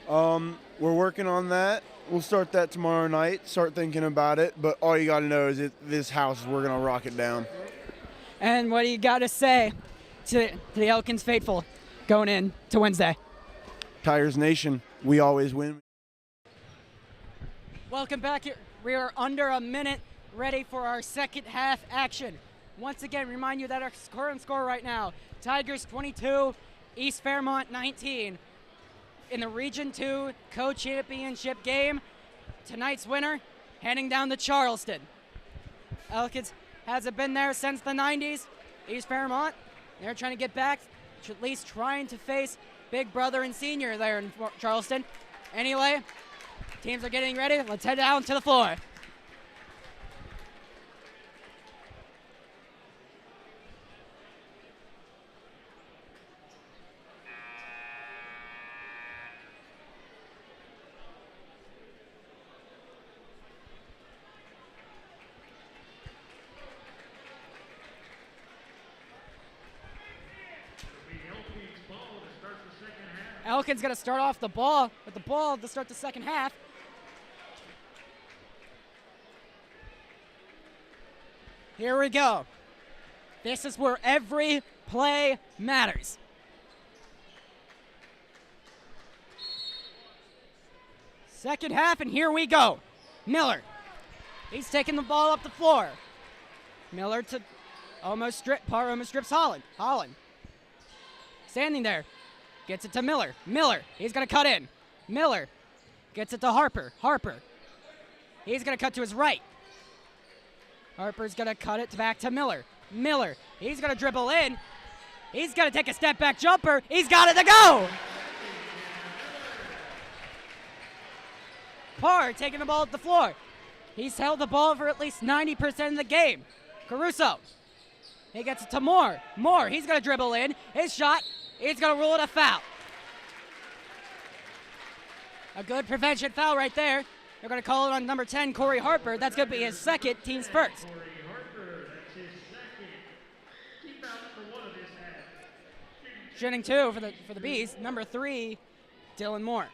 We're working on that. We'll start that tomorrow night, start thinking about it. But all you got to know is this house, we're going to rock it down. And what do you got to say to the Elkins faithful going in to Wednesday? Tigers Nation, we always win. Welcome back. We are under a minute ready for our second half action. Once again, remind you that our current score right now, Tigers 22, East Fairmont 19. In the Region 2 co-championship game, tonight's winner heading down to Charleston. Elkins hasn't been there since the 90s. East Fairmont, they're trying to get back, at least trying to face big brother and senior there in Charleston. Anyway, teams are getting ready. Let's head down to the floor. Elkins going to start off with the ball to start the second half. Here we go. This is where every play matters. Second half, and here we go. Miller. He's taking the ball up the floor. Miller to almost strips Holland. Holland. Standing there. Gets it to Miller. Miller, he's going to cut in. Miller gets it to Harper. Harper, he's going to cut to his right. Harper's going to cut it back to Miller. Miller, he's going to dribble in. He's going to take a step back jumper. He's got it to go. Parr taking the ball at the floor. He's held the ball for at least 90% of the game. Caruso, he gets it to Moore. Moore, he's going to dribble in. His shot. He's going to rule it a foul. A good prevention foul right there. They're going to call it on number 10, Corey Harper. That's going to be his second, team's first. Corey Harper, that's his second. Keep out for one of his half. Shooting two for the Bees. Number 3, Dylan Moore.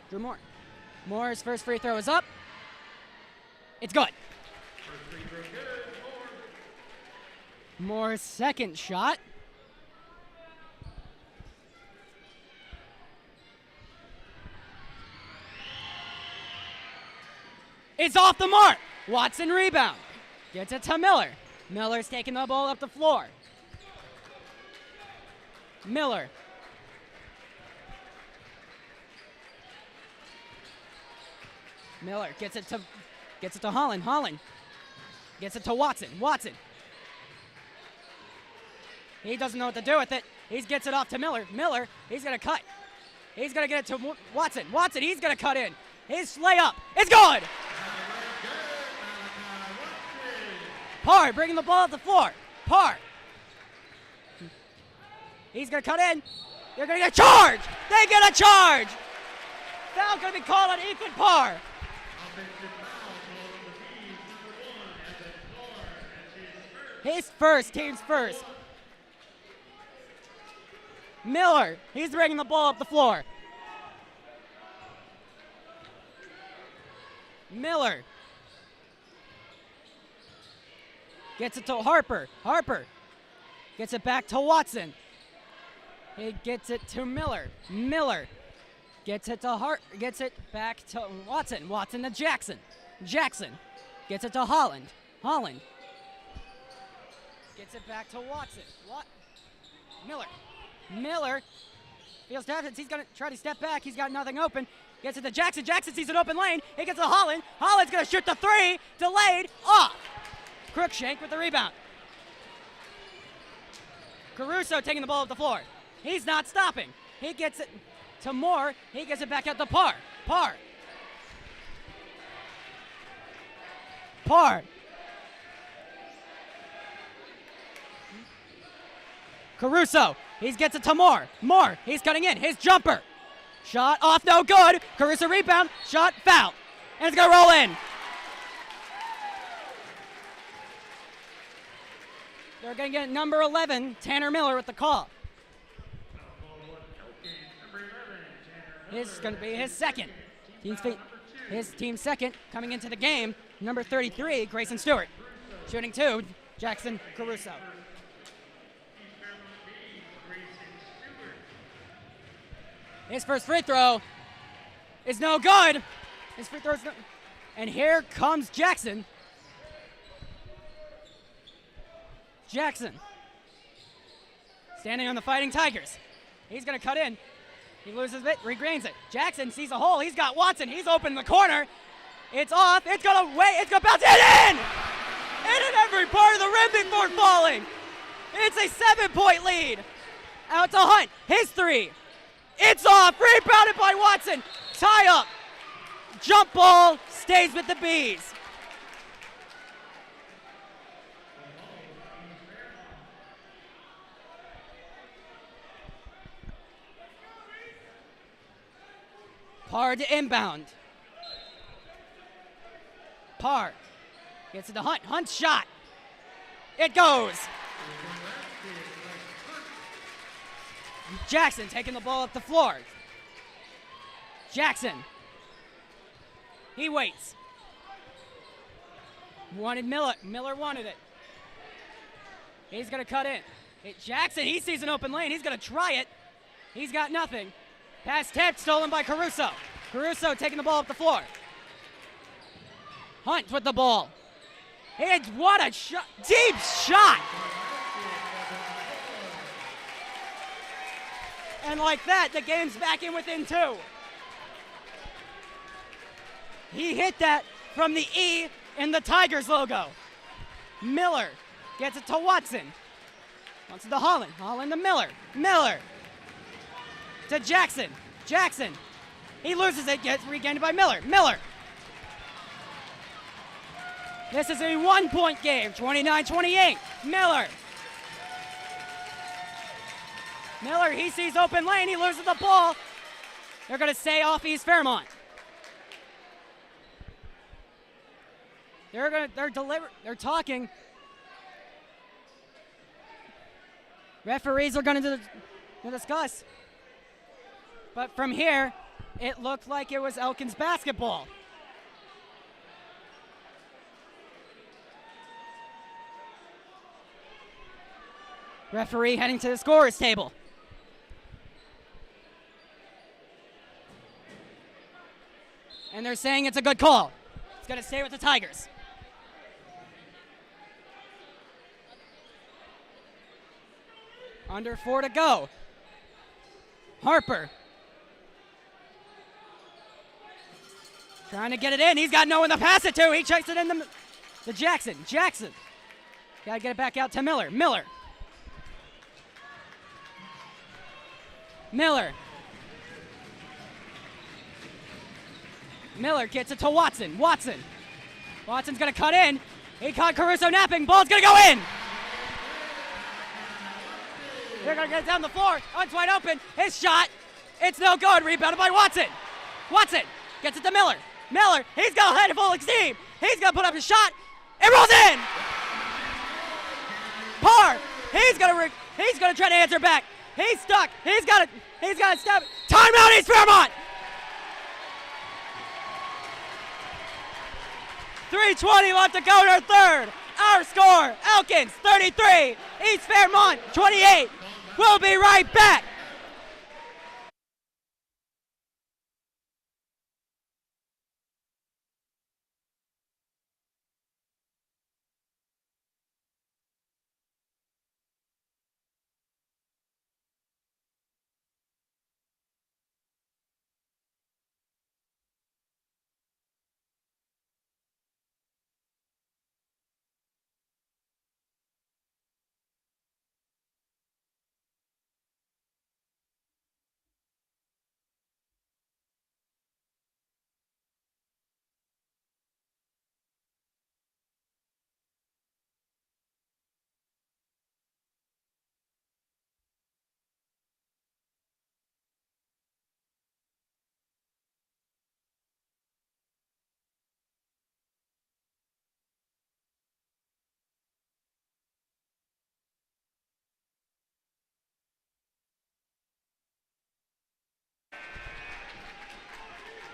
Drew Moore. Moore's first free throw is up. It's good. First free throw good. Moore's second shot. It's off the mark. Watson rebound. Gets it to Miller. Miller's taking the ball up the floor. Miller. Miller gets it to Holland. Holland gets it to Watson. Watson. He doesn't know what to do with it. He gets it off to Miller. Miller, he's going to cut. He's going to get it to Watson. Watson, he's going to cut in. His layup. It's good. Parr bringing the ball up the floor. Parr. He's going to cut in. They're going to get a charge. They get a charge. Foul going to be called on Ethan Parr. His first, team's first. Miller, he's bringing the ball up the floor. Miller gets it to Harper. Harper gets it back to Watson. He gets it to Miller. Miller gets it to gets it back to Watson. Watson to Jackson. Jackson gets it to Holland. Holland gets it back to Watson. Miller. Miller feels distance. He's going to try to step back. He's got nothing open. Gets it to Jackson. Jackson sees an open lane. He gets to Holland. Holland's going to shoot the three. Delayed. Off. Crookshank with the rebound. Caruso taking the ball up the floor. He's not stopping. He gets it to Moore. He gets it back out to Parr. Parr. Parr. Caruso. He gets it to Moore. Moore. He's cutting in. His jumper. Shot off. No good. Caruso rebound. Shot. Foul. And it's going to roll in. They're going to get number 11, Tanner Miller, with the call. This is going to be his second. His team's second coming into the game. Number 33, Grayson Stewart. Shooting 2, Jackson Caruso. His first free throw is no good. His free throw is no. And here comes Jackson. Jackson. Standing on the Fighting Tigers. He's going to cut in. He loses it, regains it. Jackson sees a hole. He's got Watson. He's open in the corner. It's off. It's going to wait. It's going to bounce it in. In every part of the rim before falling. It's a 7-point lead. Out to Hunt. His three. It's off. Rebounded by Watson. Tie up. Jump ball stays with the Bees. Parr to inbound. Parr gets it to Hunt. Hunt's shot. It goes. Jackson taking the ball up the floor. Jackson. He waits. Wanted Miller. Miller wanted it. He's going to cut in. Jackson, he sees an open lane. He's going to try it. He's got nothing. Pass tipped, stolen by Caruso. Caruso taking the ball up the floor. Hunt with the ball. What a shot. Deep shot. And like that, the game's back in within 2. He hit that from the E in the Tigers logo. Miller gets it to Watson. Watson to Holland. Holland to Miller. Miller to Jackson. Jackson. He loses it, gets regained by Miller. Miller. This is a 1-point game, 29-28. Miller. Miller, he sees open lane, he loses the ball. They're going to say off East Fairmont. They're talking. Referees are going to discuss. But from here, it looked like it was Elkins basketball. Referee heading to the scorer's table. And they're saying it's a good call. It's going to stay with the Tigers. Under 4 to go. Harper. Trying to get it in. He's got no one to pass it to. He checks it in to Jackson. Jackson. Got to get it back out to Miller. Miller. Miller. Miller gets it to Watson. Watson. Watson's going to cut in. He caught Caruso napping. Ball's going to go in. They're going to get it down the floor. Hunt's wide open. His shot. It's no good. Rebounded by Watson. Watson gets it to Miller. Miller. He's got a head full of steam. He's going to put up his shot. It rolls in. Parr. He's going to try to answer back. He's stuck. He's got to step. Timeout, East Fairmont. 3:20 left to go in our third. Our score, Elkins 33, East Fairmont 28. We'll be right back.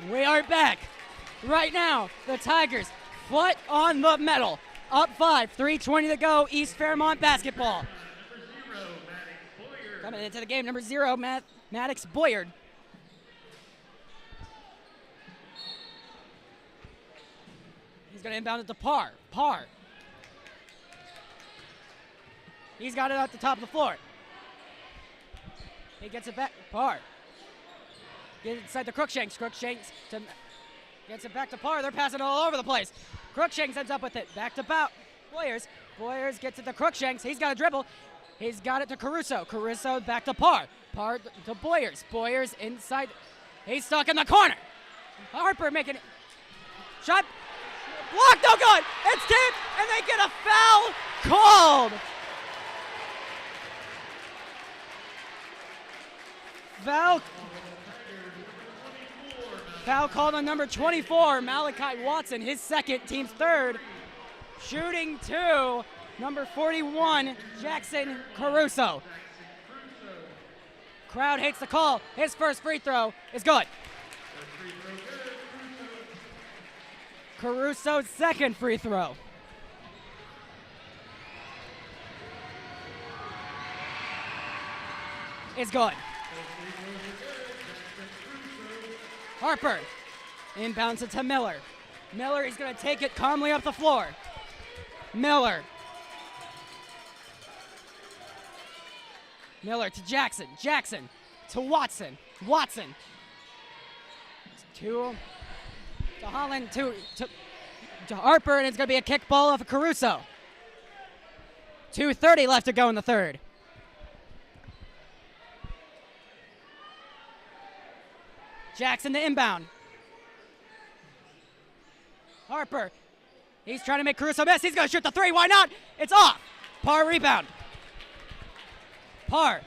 We are back. Right now, the Tigers, foot on the metal. Up 5, 3:20 to go, East Fairmont basketball. Coming into the game, number 0, Maddox Boyard. He's going to inbound it to Parr. Parr. He's got it at the top of the floor. He gets it back. Parr. Get it inside the Crookshanks. Crookshanks gets it back to Parr. They're passing it all over the place. Crookshanks ends up with it. Back to Boyers. Boyers gets it to Crookshanks. He's got a dribble. He's got it to Caruso. Caruso back to Parr. Parr to Boyers. Boyers inside. He's stuck in the corner. Harper making it. Shot. Blocked. No good. It's tipped. And they get a foul called. Foul called on number 24, Malachi Watson, his second, team's third. Shooting 2, number 41, Jackson Caruso. Crowd hates the call. His first free throw is good. Caruso's second free throw. Is good. Harper inbounds it to Miller. Miller is going to take it calmly up the floor. Miller to Jackson. Jackson to Watson. Watson to Holland to Harper, and it's going to be a kick ball off of Caruso. 2:30 left to go in the third. Jackson to inbound. Harper. He's trying to make Caruso miss. He's going to shoot the 3. Why not? It's off. Parr rebound. Parr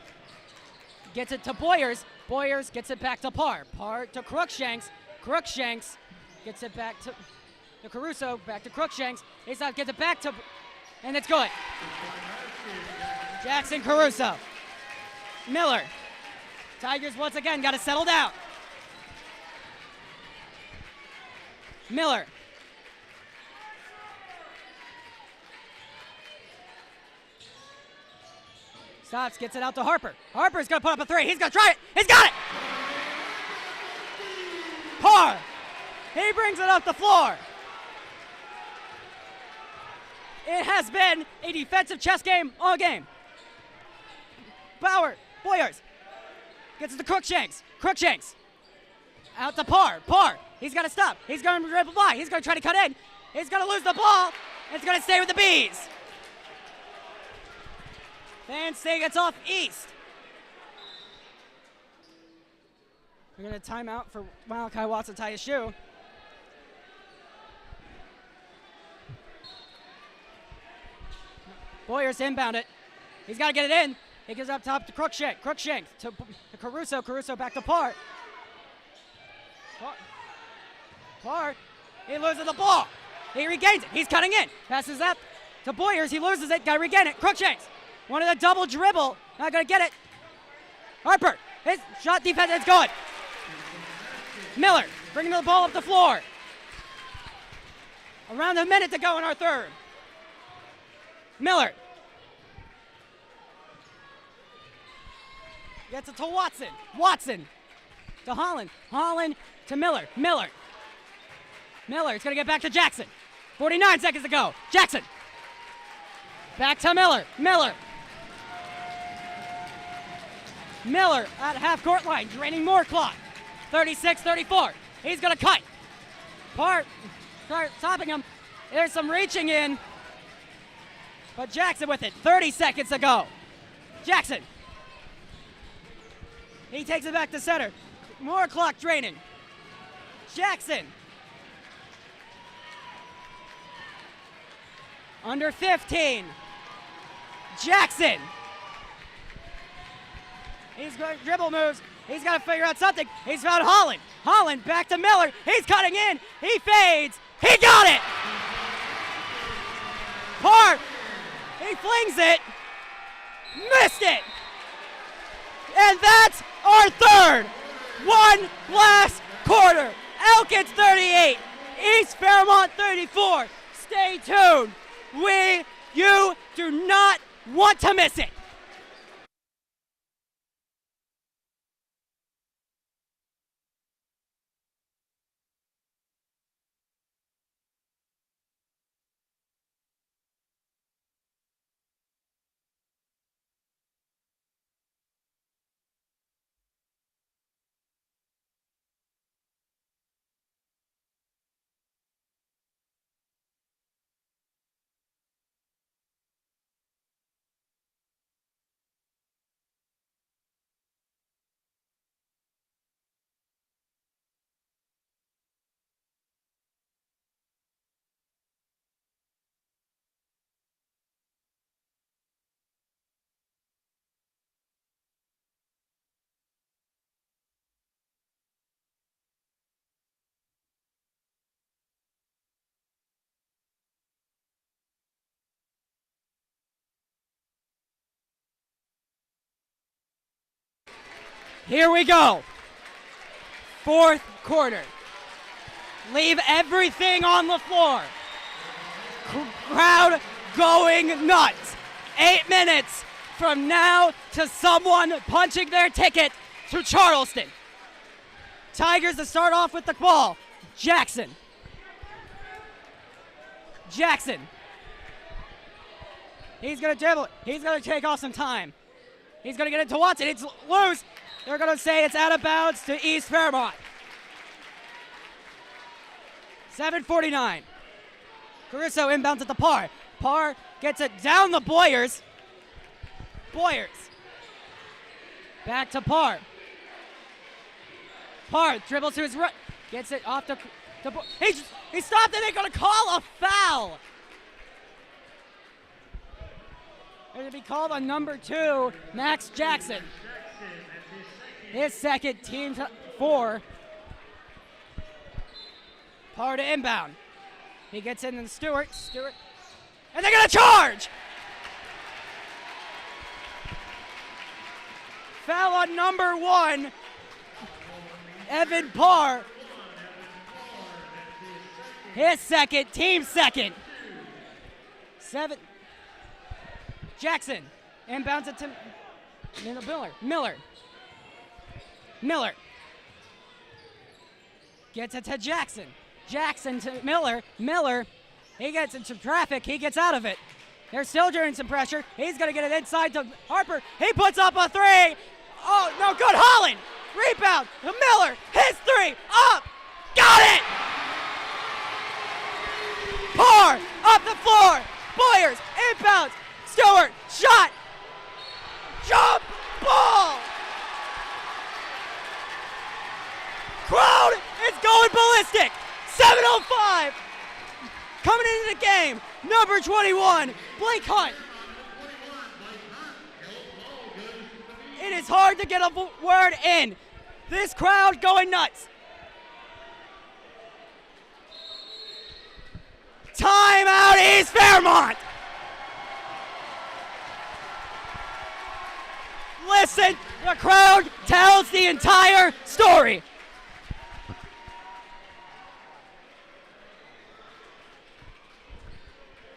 gets it to Boyers. Boyers gets it back to Parr. Parr to Crookshanks. Crookshanks gets it back to Caruso. Back to Crookshanks. He's not gets it back to, and it's good. Jackson Caruso. Miller. Tigers once again got to settle down. Miller. Stops, gets it out to Harper. Harper's going to put up a 3. He's going to try it. He's got it. Parr. He brings it up the floor. It has been a defensive chess game all game. Boyers. Gets it to Crookshanks. Crookshanks. Out to Parr. Parr. He's got to stop. He's going to dribble by. He's going to try to cut in. He's going to lose the ball. It's going to stay with the Bees. Van Stay gets off East. We're going to time out for Malachi Watson to tie his shoe. Boyers inbound it. He's got to get it in. He gives up top to Crookshank. Crookshank to Caruso. Caruso back to Parr. Parr, he loses the ball. He regains it. He's cutting in. Passes up to Boyers. He loses it. Got to regain it. Crookshanks. Wanted a double dribble. Not going to get it. Harper, his shot defense is good. Miller bringing the ball up the floor. Around a minute to go in our third. Miller. Gets it to Watson. Watson to Holland. Holland to Miller. Miller. Miller is going to get back to Jackson. 49 seconds to go. Jackson. Back to Miller. Miller. Miller at half-court line, draining more clock. 36-34. He's going to cut. Park stopping him. There's some reaching in. But Jackson with it. 30 seconds to go. Jackson. He takes it back to center. More clock draining. Jackson. Under 15. Jackson. He's going dribble moves. He's got to figure out something. He's found Holland. Holland back to Miller. He's cutting in. He fades. He got it. Park. He flings it. Missed it. And that's our third. One last quarter. Elkins 38. East Fairmont 34. Stay tuned. You do not want to miss it. Here we go. Fourth quarter. Leave everything on the floor. Crowd going nuts. 8 minutes from now to someone punching their ticket to Charleston. Tigers to start off with the ball. Jackson. Jackson. He's going to dribble it. He's going to take off some time. He's going to get it to Watson. It's loose. They're going to say it's out of bounds to East Fairmont. 7:49. Caruso inbounds at the Parr. Parr gets it down the Boyers. Boyers. Back to Parr. Parr dribbles to his right. Gets it off the he stopped and they're going to call a foul. They're going to be called on number 2, Max Jackson. His second, team 4. Parr to inbound. He gets in and Stewart. And they're going to charge! Foul on number 1, Evan Parr. His second, team second. 7. Jackson inbounds it to Miller. Gets it to Jackson. Jackson to Miller. He gets into traffic. He gets out of it. They're still doing some pressure. He's going to get it inside to Harper. He puts up a 3. Oh, no good. Holland. Rebound to Miller. His 3. Up. Got it. Parr up the floor. Boyers inbounds. Stewart. Shot. Jump ball. Crowd is going ballistic. 7:05 coming into the game. Number 21, Blake Hunt. It is hard to get a word in. This crowd going nuts. Timeout, East Fairmont. Listen, the crowd tells the entire story.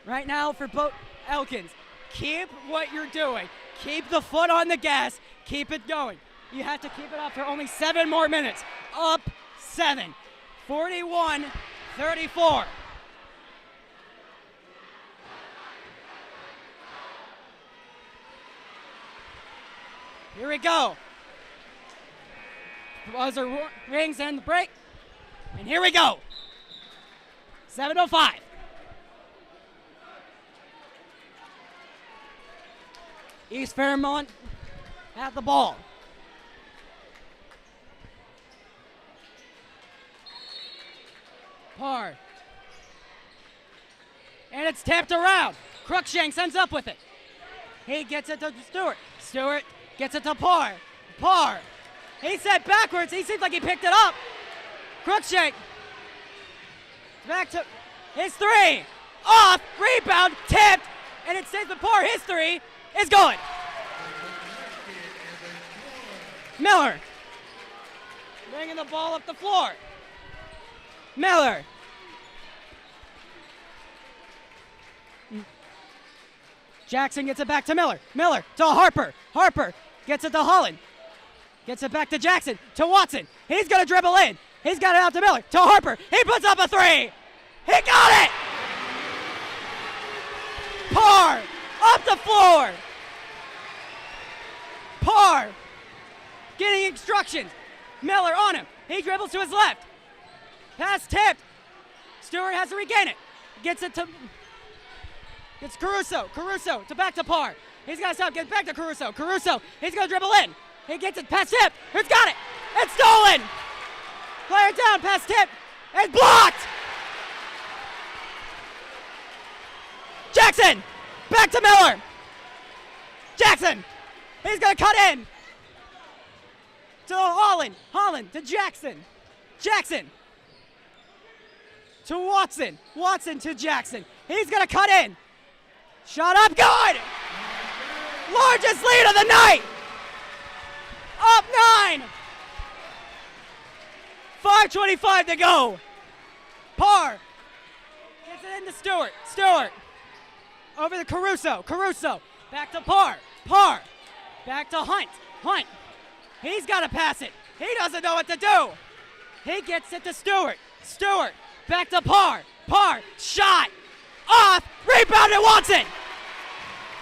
Right now for both Elkins, keep what you're doing. Keep the foot on the gas. Keep it going. You have to keep it up for only 7 more minutes. Up 7. 41-34. Here we go. Buzzer rings and the break. And here we go. 7:05. East Fairmont at the ball. Parr. And it's tapped around. Cruikshanks ends up with it. He gets it to Stewart. Stewart gets it to Parr. Parr. He set backwards. He seems like he picked it up. Cruikshank. Back to his 3. Off. Rebound. Tipped. And it stays with Parr. His 3 is good. Miller. Bringing the ball up the floor. Miller. Jackson gets it back to Miller. Miller to Harper. Harper gets it to Holland. Gets it back to Jackson. To Watson. He's going to dribble in. He's got it out to Miller. To Harper. He puts up a 3. He got it! Parr up the floor. Parr getting instructions. Miller on him. He dribbles to his left. Pass tipped. Stewart has to regain it. Gets it to... It's Caruso. Caruso to back to Parr. He's got to stop. Get back to Caruso. Caruso. He's going to dribble in. He gets it. Pass tip. Who's got it? It's stolen. Player down. Pass tip. It's blocked. Jackson. Back to Miller. Jackson. He's going to cut in. To Holland. Holland to Jackson. Jackson. To Watson. Watson to Jackson. He's going to cut in. Shot up, good! Largest lead of the night! Up 9! 5:25 to go. Parr gets it into Stewart. Stewart over to Caruso. Caruso back to Parr. Parr back to Hunt. Hunt. He's got to pass it. He doesn't know what to do. He gets it to Stewart. Stewart back to Parr. Parr shot. Off, rebounded Watson.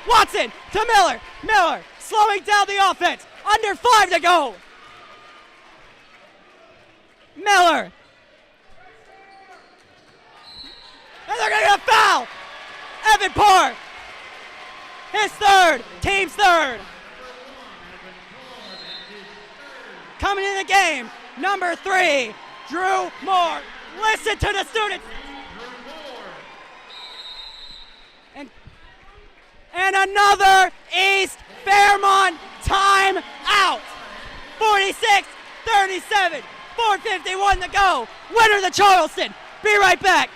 Watson to Miller. Miller slowing down the offense. Under 5 to go. Miller. And they're going to get a foul. Evan Parr. His 3rd. Team's 3rd. Coming in the game, number 3, Drew Moore. Listen to the students. And another East Fairmont timeout. 46-37, 4:51 to go. Winner the Charleston. Be right back.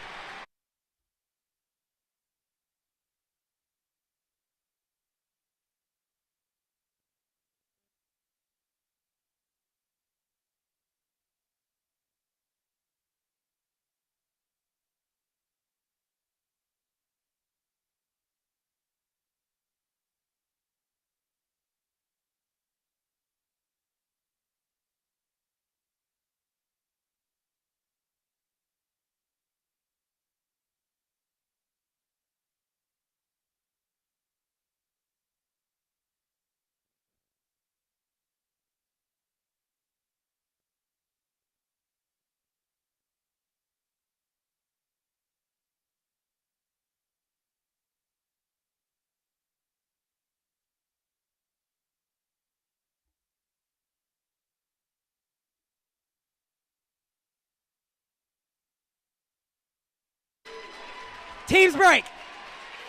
Teams break.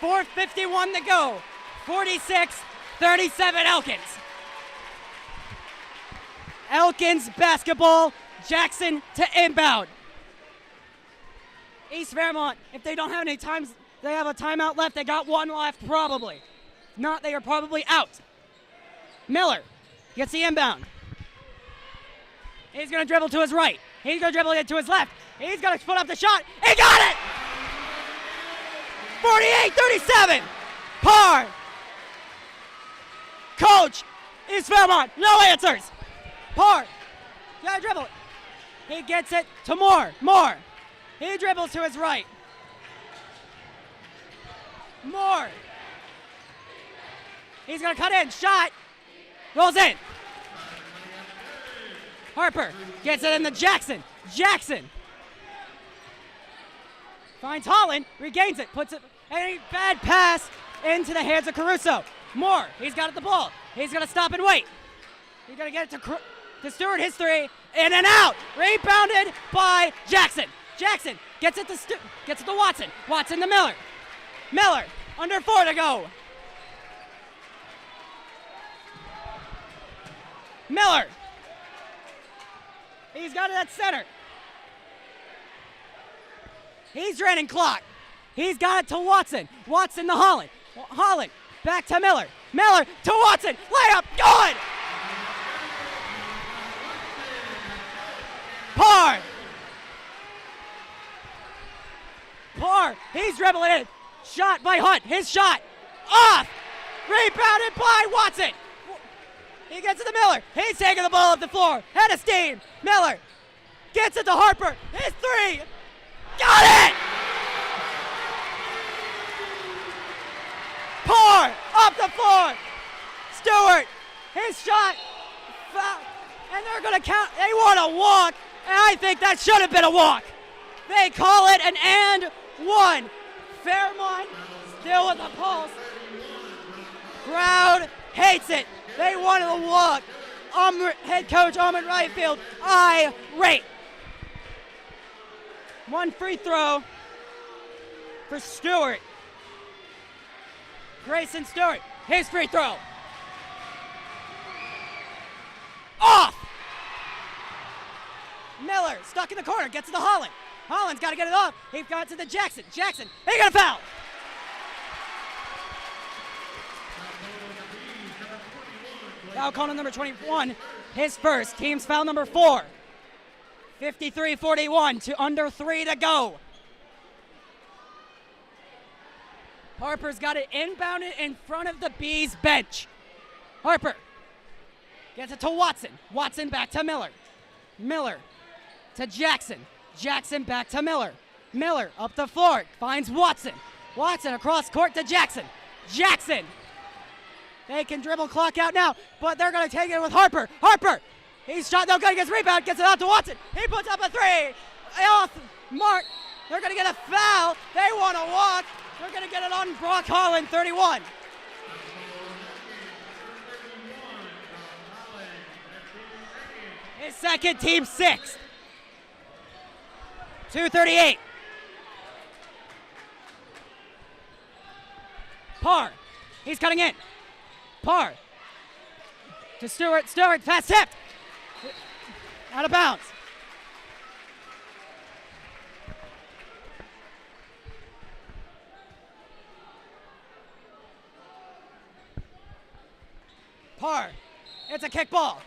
4:51 to go. 46-37 Elkins. Elkins basketball. Jackson to inbound. East Fairmont, if they don't have any times, they have a timeout left. They got 1 left probably. If not, they are probably out. Miller Gets the inbound. He's going to dribble to his right. He's going to dribble it to his left. He's going to put up the shot. He got it! 48-37. Par. Coach is Fairmont. No answers. Par. Gotta dribble it. He gets it to Moore. Moore. He dribbles to his right. Moore. He's going to cut in. Shot. Rolls in. Harper gets it into Jackson. Jackson finds Holland, regains it, puts it, a bad pass into the hands of Caruso. Moore, he's got it the ball. He's going to stop and wait. He's going to get it to Stewart, his three, in and out. Rebounded by Jackson. Jackson gets it to Watson. Watson to Miller. Miller, under 4 to go. Miller. He's got it at center. He's draining clock. He's got it to Watson. Watson to Holland. Holland back to Miller. Miller to Watson. Layup. Good. Par. Par. He's dribbling it. Shot by Hunt. His shot. Off. Rebounded by Watson. He gets it to Miller. He's taking the ball up the floor. Head of steam. Miller gets it to Harper. His three. Got it! Par up the floor. Stewart. His shot. Foul. And they're going to count. They want a walk. And I think that should have been a walk. They call it an and one. Fairmont still with the pulse. Crowd hates it. They wanted a walk. Head coach Ahmed Rightfield, irate. One free throw for Stewart. Grayson Stewart, his free throw. Off! Miller, stuck in the corner, gets to the Holland. Holland's got to get it off. He got to the Jackson. Jackson, he got a foul. Foul call on number 21, his first, team's foul number 4. 53-41 to under 3 to go. Harper's got it inbounded in front of the Bees bench. Harper gets it to Watson. Watson back to Miller. Miller to Jackson. Jackson back to Miller. Miller up the floor, finds Watson. Watson across court to Jackson. Jackson. They can dribble clock out now, but they're going to take it with Harper. Harper, he's shot no good, gets rebound, gets it out to Watson. He puts up a three. Off mark. They're going to get a foul. They want to walk. They're going to get it on Brock Holland, 31. His second, team 6. 2:38. Par. He's cutting in. Par. To Stewart. Stewart, fast tipped. Out of bounds. Par. It's a kick ball.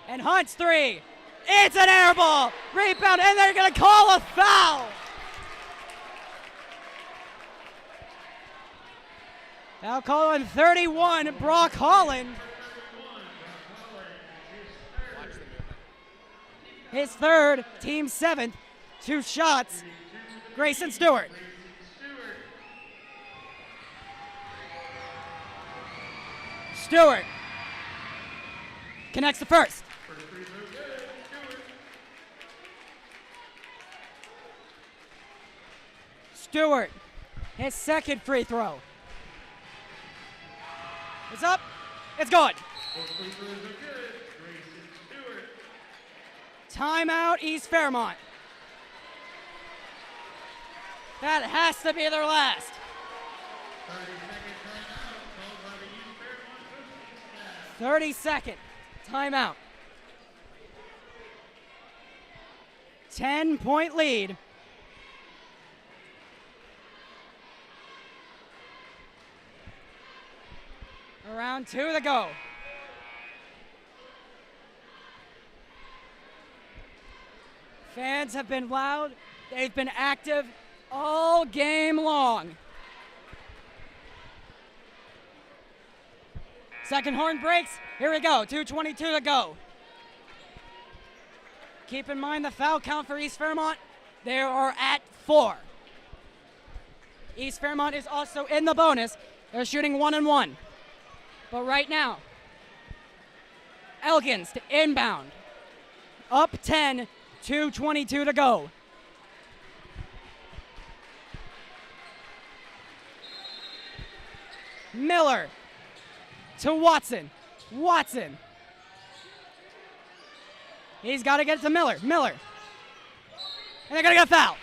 And Hunt's three. It's an air ball. Rebound, and they're going to call a foul. Foul call on 31, Brock Holland. His third, team 7th, 2 shots. Grayson Stewart. Stewart connects the first. Stewart, his second free throw. It's up. It's good. Timeout, East Fairmont. That has to be their last. 30-second timeout. 10-point lead. Around 2 to go. Fans have been loud. They've been active all game long. Second horn breaks. Here we go. 2:22 to go. Keep in mind the foul count for East Fairmont. They are at 4. East Fairmont is also in the bonus. They're shooting 1-1. But right now, Elkins to inbound. Up 10, 2:22 to go. Miller to Watson. Watson. He's got to get it to Miller. Miller. And they're going to get a foul.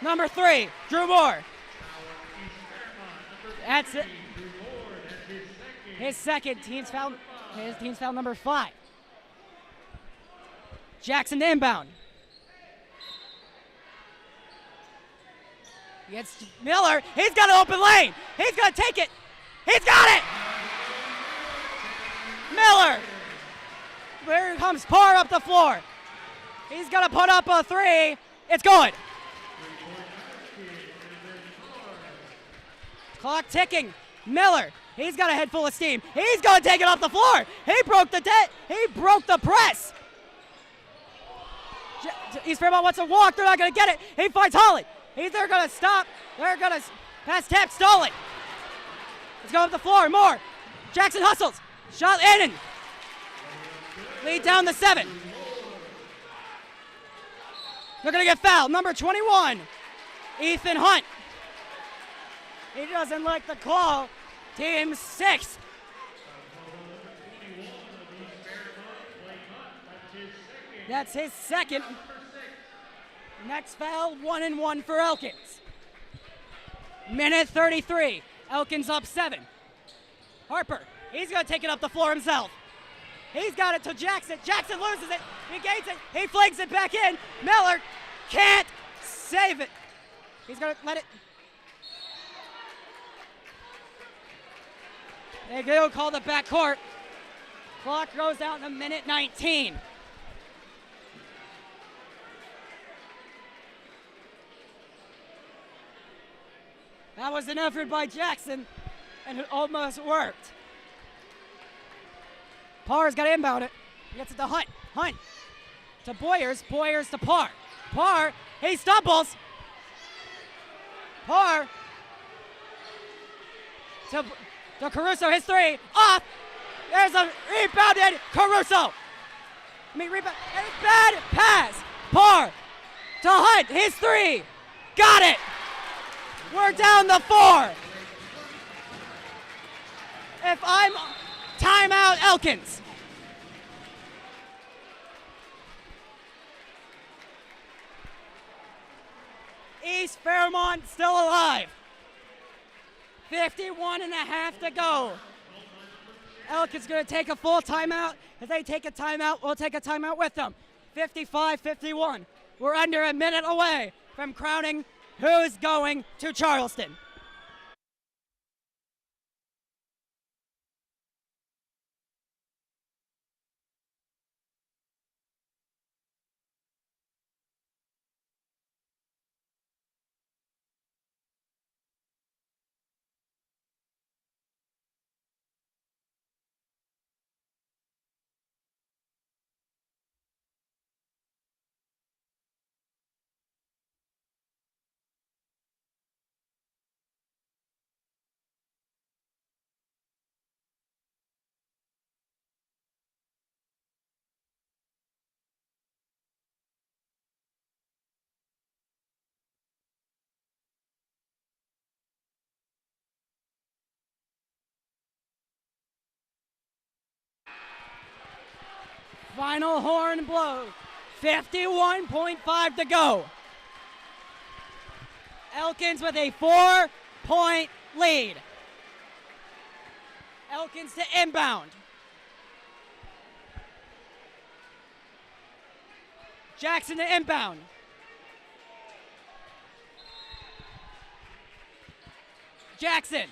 Number 3, Drew Moore. That's it. His second team's foul. His team's foul number 5. Jackson to inbound. Gets Miller. He's got an open lane. He's going to take it. He's got it. Miller. Here comes Parr up the floor. He's going to put up a 3. It's good. Clock ticking. Miller. He's got a head full of steam. He's going to take it off the floor. He broke the press. East Fairmont wants to walk. They're not going to get it. He finds Holly. They're going to stop. They're going to pass tap. Stolen. Let's go up the floor. More. Jackson hustles. Shot in. Lead down to 7. They're going to get fouled. Number 21, Ethan Hunt. He doesn't like the call. Team 6. That's his second. Next foul, 1-1 for Elkins. Minute 33. Elkins up 7. Harper, he's going to take it up the floor himself. He's got it to Jackson. Jackson loses it. He gains it. He flings it back in. Miller can't save it. He's going to let it. They do call the backcourt. Clock goes down to minute 19. That was an effort by Jackson, and it almost worked. Parr's got to inbound it. He gets it to Hunt. Hunt to Boyers. Boyers to Parr. Parr, he stumbles. Parr to Caruso, his 3. Off. There's a rebounded Caruso. Rebound. Bad pass. Parr to Hunt, his 3. Got it. We're down to 4. If I'm timeout, Elkins. East Fairmont still alive. 51 and a half to go. Elkins going to take a full timeout. If they take a timeout, we'll take a timeout with them. 55-51. We're under a minute away from crowning who's going to Charleston. Final horn blows. 51.5 to go. Elkins with a 4-point lead. Elkins to inbound. Jackson to inbound. Jackson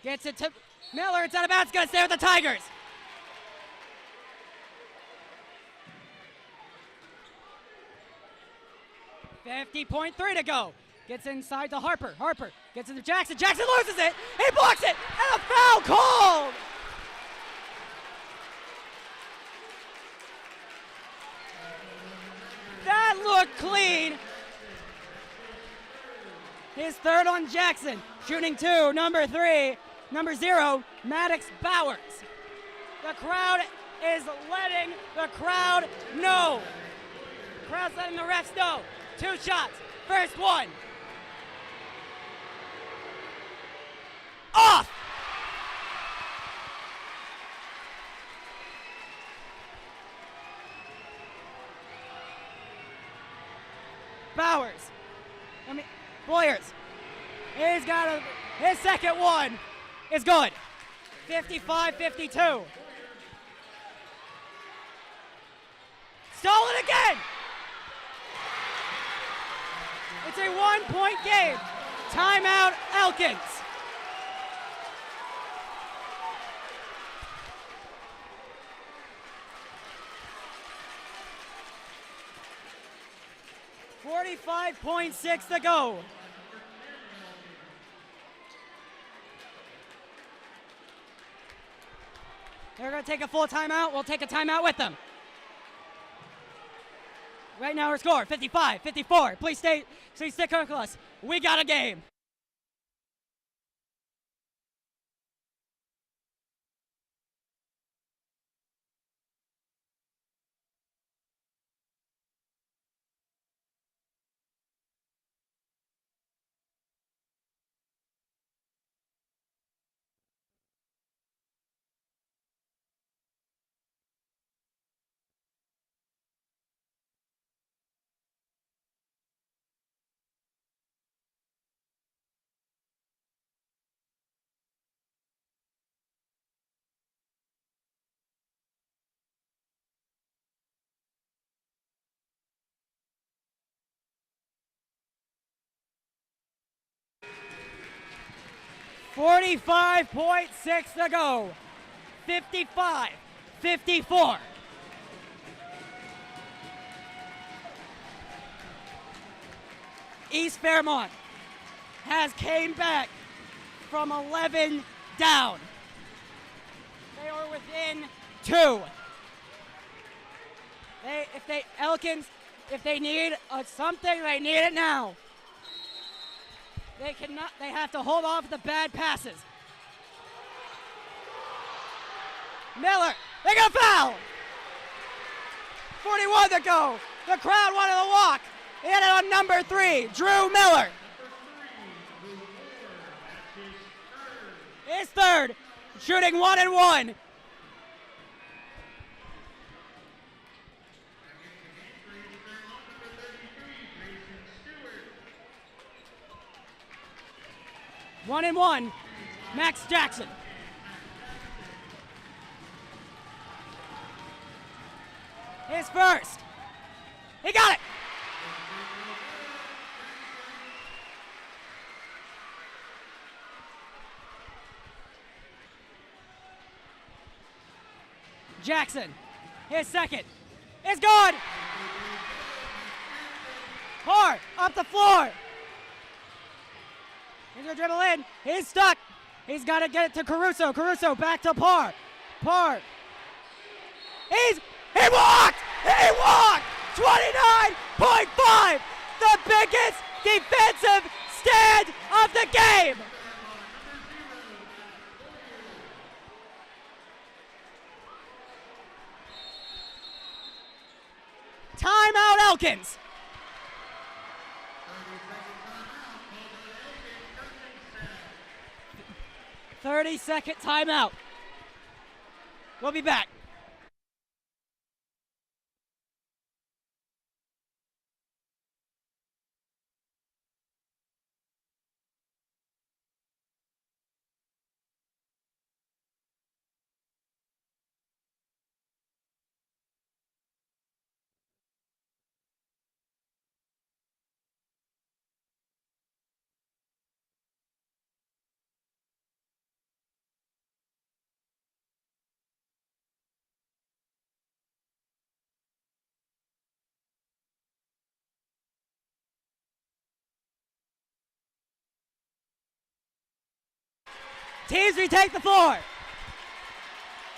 gets it to Miller. It's out of bounds. It's going to stay with the Tigers. .3 to go. Gets inside to Harper. Harper gets into Jackson. Jackson loses it. He blocks it. And a foul called. That looked clean. His third on Jackson. Shooting 2, number 3, number 0, Maddox Bowers. The crowd is letting the crowd know. Crowd's letting the refs know. 2 shots. First one. Off! Bowers. Boyers. He's got his second one is good. 55-52. Stolen again. It's a 1-point game. Timeout, Elkins. .6 to go. They're going to take a full timeout. We'll take a timeout with them. Right now our score, 55-54. Please stick with us. We got a game. .6 to go. 55-54. East Fairmont has came back from 11 down. They are within 2. Elkins, if they need something, they need it now. They have to hold off the bad passes. Miller, they got foul. 41 to go. The crowd wanted to walk. He had it on number 3, Drew Miller. His third, shooting 1 and 1. One and 1, Max Jackson. His first. He got it. Jackson, his second. It's good. Hard, up the floor. He's gonna dribble in. He's stuck. He's got to get it to Caruso. Caruso back to Parr. Parr. He walked. He walked. 29.5. The biggest defensive stand of the game. Timeout, Elkins. 30-second timeout. We'll be back. Teams retake the floor.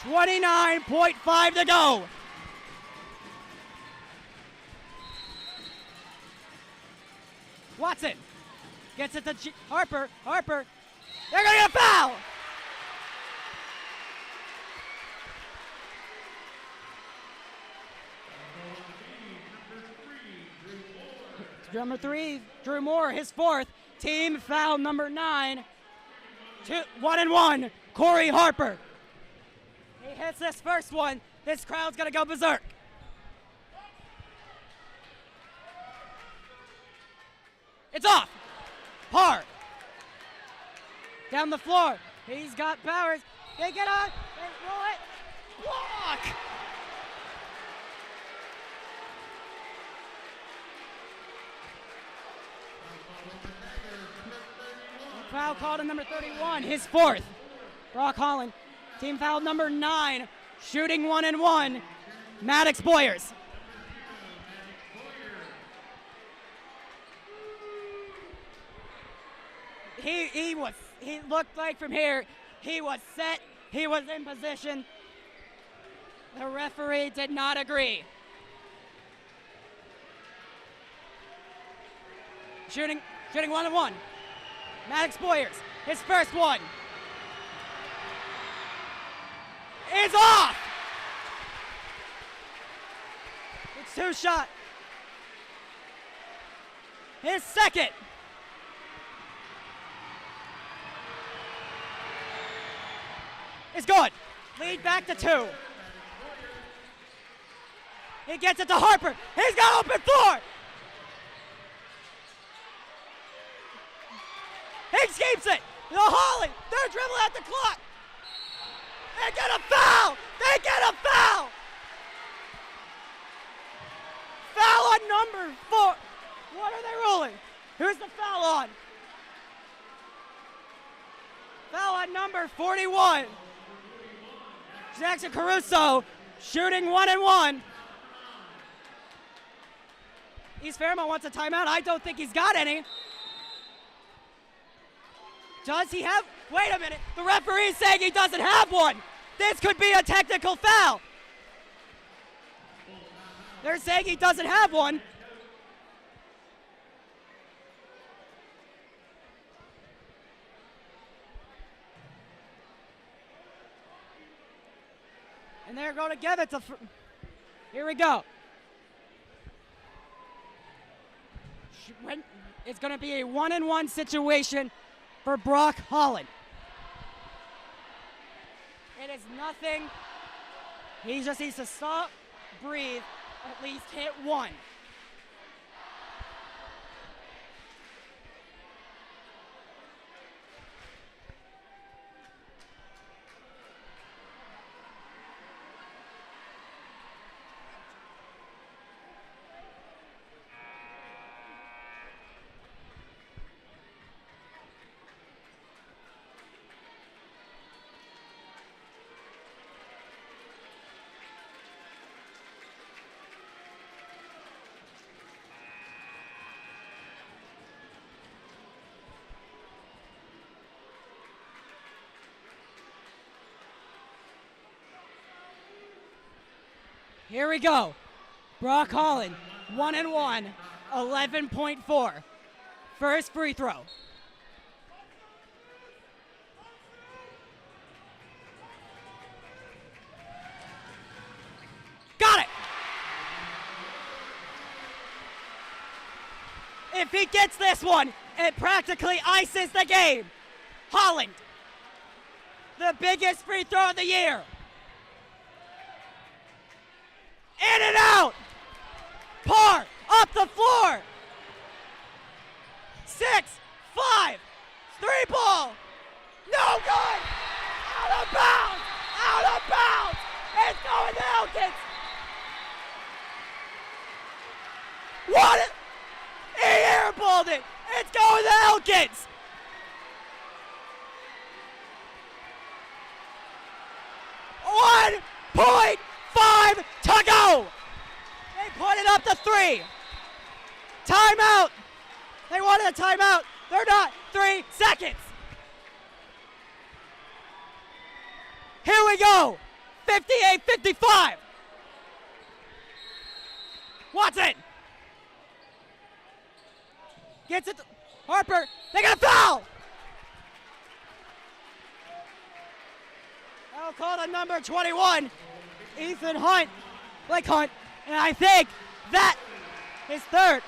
29.5 to go. Watson gets it to Harper. Harper. They're going to get a foul. Number 3, Drew Moore, his 4th. Team foul number 9. 1-1, Corey Harper. He hits this first one. This crowd's going to go berserk. It's off. Par. Down the floor. He's got Powers. They get on. They roll it. Walk. Foul called on number 31, his 4th. Brock Holland. Team foul number 9, shooting 1-1, Maddox Boyers. He looked like from here, he was set, he was in position. The referee did not agree. Shooting 1-1. Maddox Boyers, his first one. Is off! It's 2 shot. His second. Is good. Lead back to 2. He gets it to Harper. He's got open floor. Higgs keeps it. The Holland. They're dribbling at the clock. They get a foul. They get a foul. Foul on number 4. What are they rolling? Who's the foul on? Foul on number 41. Jackson Caruso shooting 1-1. East Fairmont wants a timeout. I don't think he's got any. Does he have? Wait a minute. The referee is saying he doesn't have one. This could be a technical foul. They're saying he doesn't have one. And they're going to give it to. Here we go. It's going to be a 1-1 situation for Brock Holland. It is nothing. He just needs to stop, breathe, at least hit one. Here we go. Brock Holland, 1-1, 11.4. First free throw. Got it! If he gets this one, it practically ices the game. Holland, the biggest free throw of the year. In and out. Par, up the floor. 6, 5, 3-ball. No good. Out of bounds. Out of bounds. It's going to Elkins. What? He airballed it. It's going to Elkins. .5 to go. They put it up to 3. Timeout. They wanted a timeout. They're not. 3 seconds. Here we go. 58-55. Watson. Gets it to Harper. They got a foul. Foul called on number 21, Ethan Hunt. Blake Hunt. And I think that is third.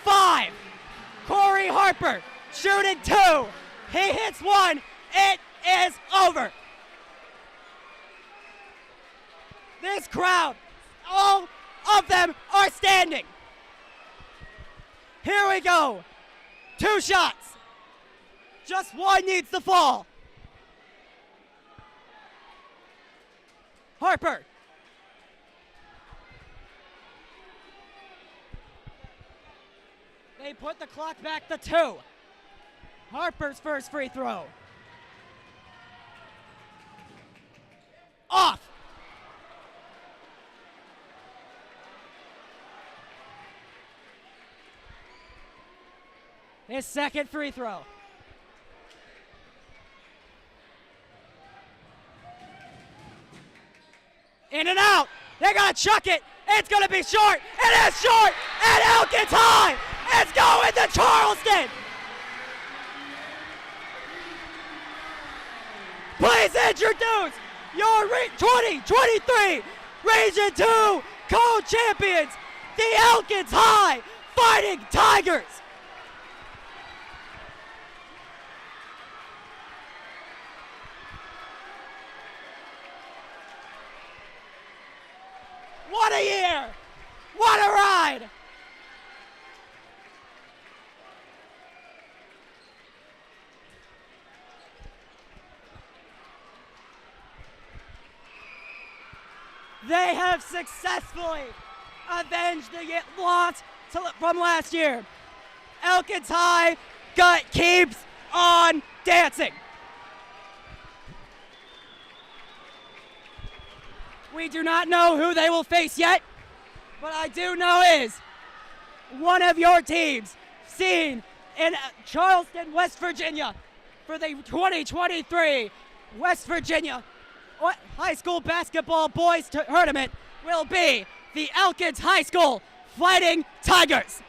.5. Corey Harper shooting 2. He hits 1. It is over. This crowd, all of them are standing. Here we go. 2 shots. Just one needs to fall. Harper. They put the clock back to 2. Harper's first free throw. Off. His second free throw. In and out. They're going to chuck it. It's going to be short. It is short. And Elkins high. It's going to Charleston. Please introduce your 2023 Region 2 co-champions, the Elkins High Fighting Tigers. What a year! What a ride! They have successfully avenged the loss from last year. Elkins High gut keeps on dancing. We do not know who they will face yet, but I do know is one of your teams seen in Charleston, West Virginia for the 2023 West Virginia High School Basketball Boys Tournament will be the Elkins High School Fighting Tigers.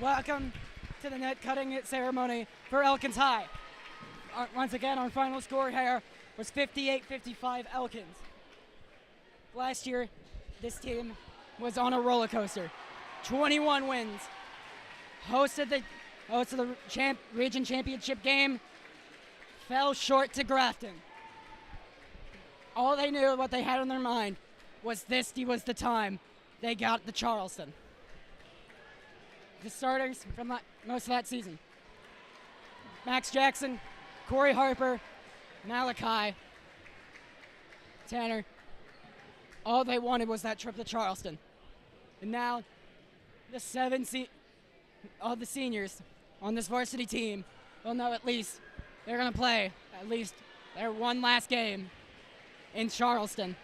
Welcome to the net cutting ceremony for Elkins High. Once again, our final score here was 58-55 Elkins. Last year, this team was on a roller coaster. 21 wins. Hosted the region championship game. Fell short to Grafton. All they knew, what they had on their mind, was this was the time they got the Charleston. The starters from most of that season: Max Jackson, Corey Harper, Malachi, Tanner. All they wanted was that trip to Charleston. And now, all the seniors on this varsity team will know at least they're going to play at least their one last game in Charleston.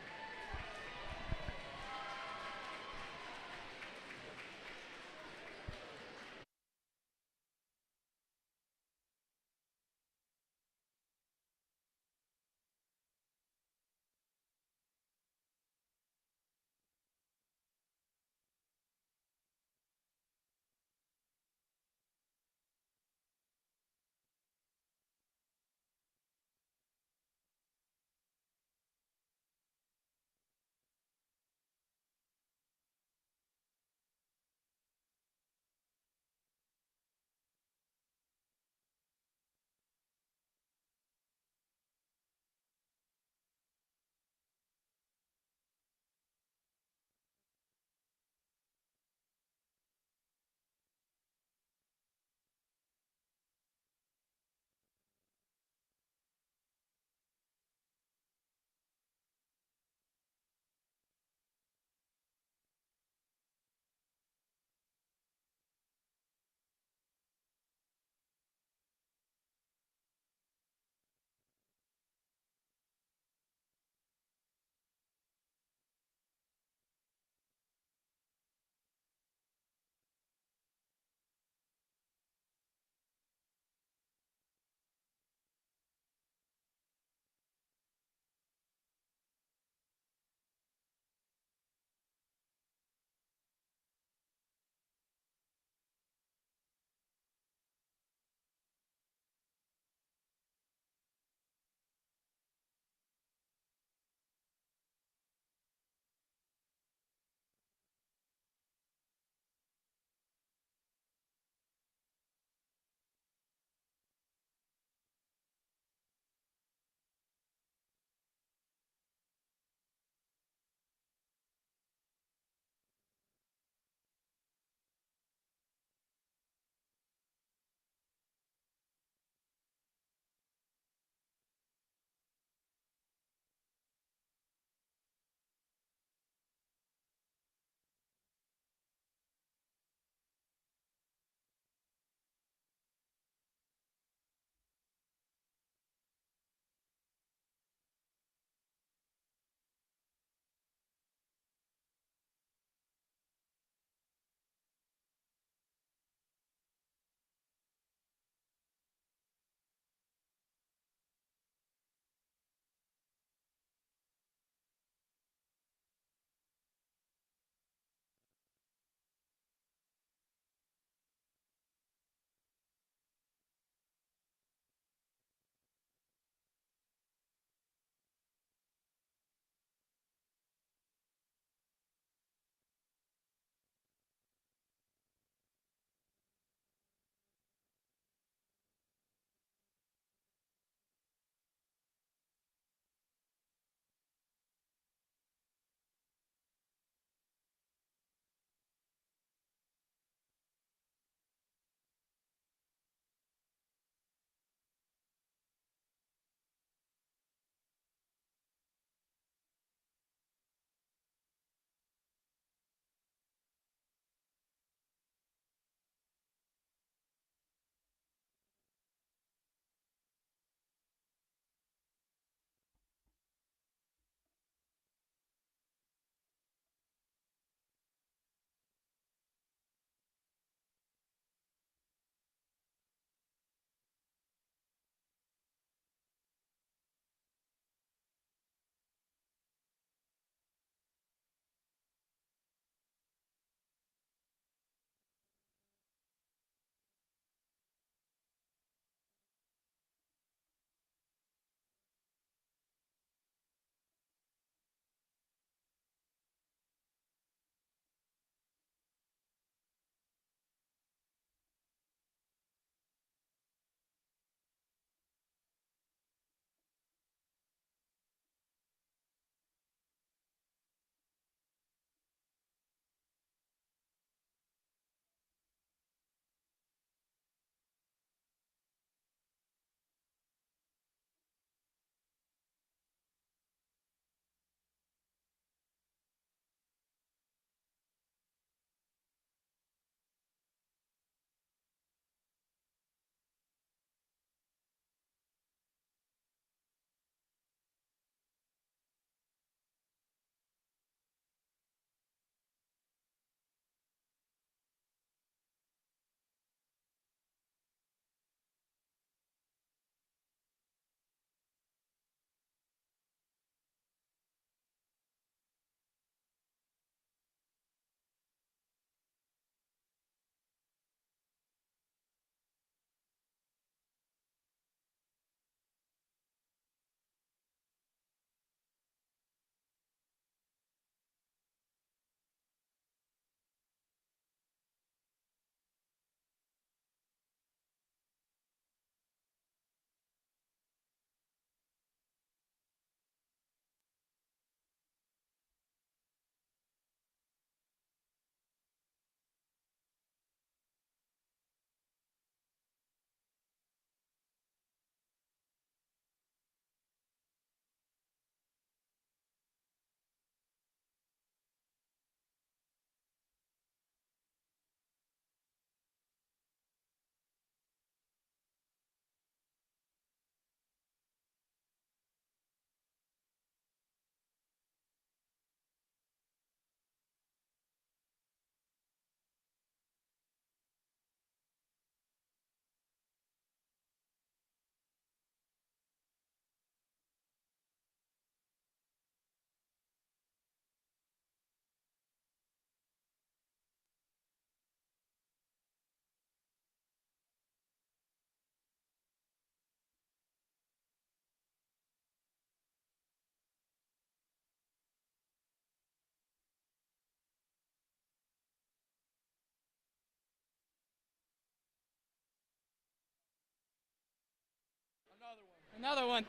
Another one.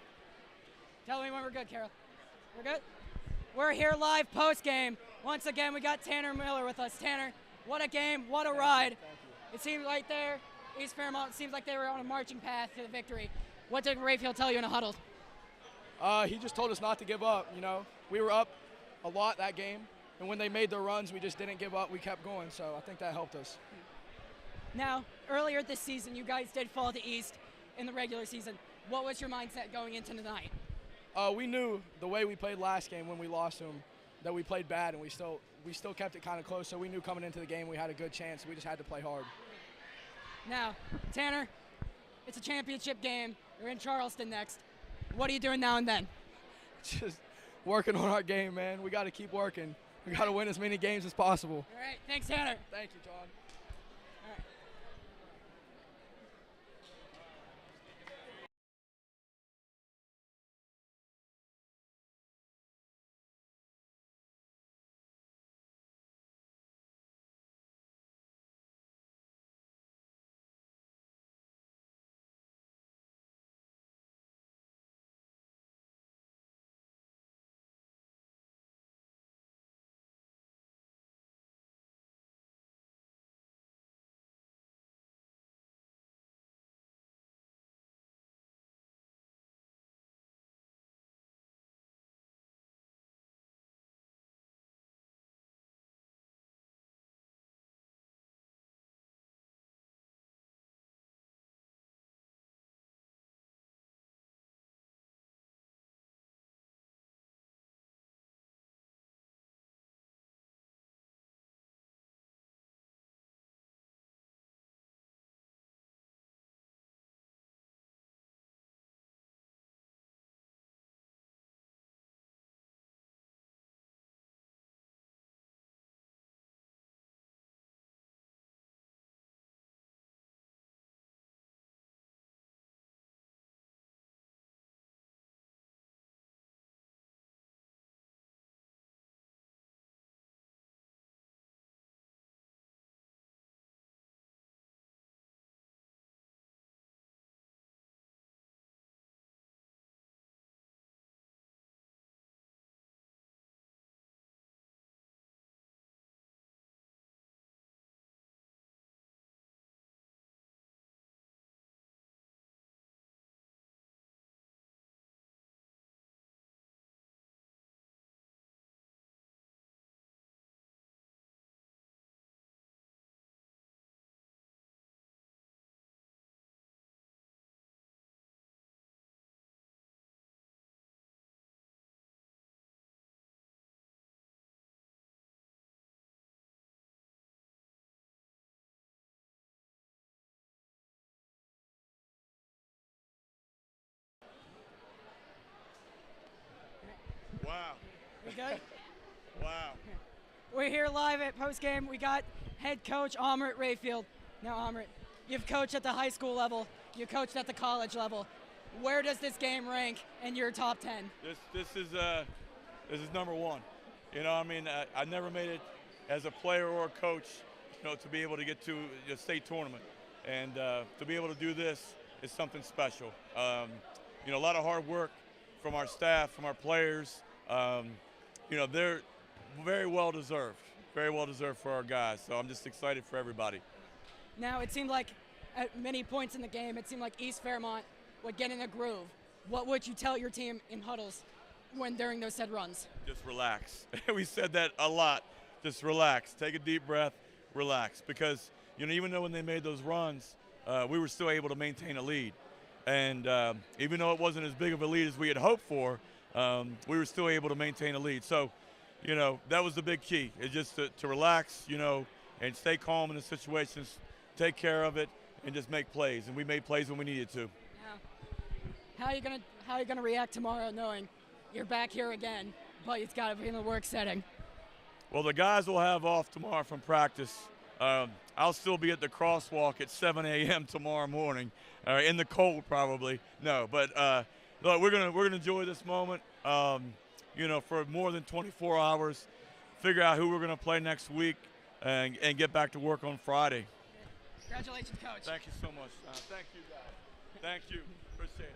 Tell me when we're good, Carol. We're good? We're here live post-game. Once again, we got Tanner Miller with us. Tanner, what a game, what a ride. It seemed right there, East Fairmont, seems like they were on a marching path to the victory. What did Rayfield tell you in a huddle? He just told us not to give up, you know. We were up a lot that game, and when they made their runs, we just didn't give up. We kept going, so I think that helped us. Now, earlier this season, you guys did fall to East in the regular season. What was your mindset going into tonight? We knew the way we played last game when we lost to them that we played bad, and we still kept it kind of close, so we knew coming into the game we had a good chance. We just had to play hard. Now, Tanner, it's a championship game. You're in Charleston next. What are you doing now and then? Just working on our game, man. We got to keep working. We got to win as many games as possible. All right, thanks, Tanner. Thank you, John. Wow. We good? Wow. We're here live at postgame. We got head coach Amrit Rayfield. Now, Amrit, you've coached at the high school level. You coached at the college level. Where does this game rank in your top 10? This is number one. You know, I mean, I never made it as a player or a coach, you know, to be able to get to the state tournament, and to be able to do this is something special. You know, a lot of hard work from our staff, from our players. You know, they're very well deserved for our guys. So I'm just excited for everybody. Now, it seemed like at many points in the game, it seemed like East Fairmont would get in a groove. What would you tell your team in huddles when during those said runs? Just relax. We said that a lot. Just relax. Take a deep breath. Relax. Because, you know, even though when they made those runs, we were still able to maintain a lead. And even though it wasn't as big of a lead as we had hoped for, we were still able to maintain a lead. So, you know, that was the big key. It's just to relax, you know, and stay calm in the situations, take care of it, and just make plays. And we made plays when we needed to. Now, how are you gonna react tomorrow, knowing you're back here again, but it's got to be in the work setting? Well, the guys will have off tomorrow from practice. I'll still be at the crosswalk at 7 a.m. tomorrow morning, in the cold probably. No, but look, we're gonna enjoy this moment. You know, for more than 24 hours, figure out who we're gonna play next week, and get back to work on Friday. Congratulations, Coach. Thank you so much. Thank you, guys. Thank you. Appreciate it.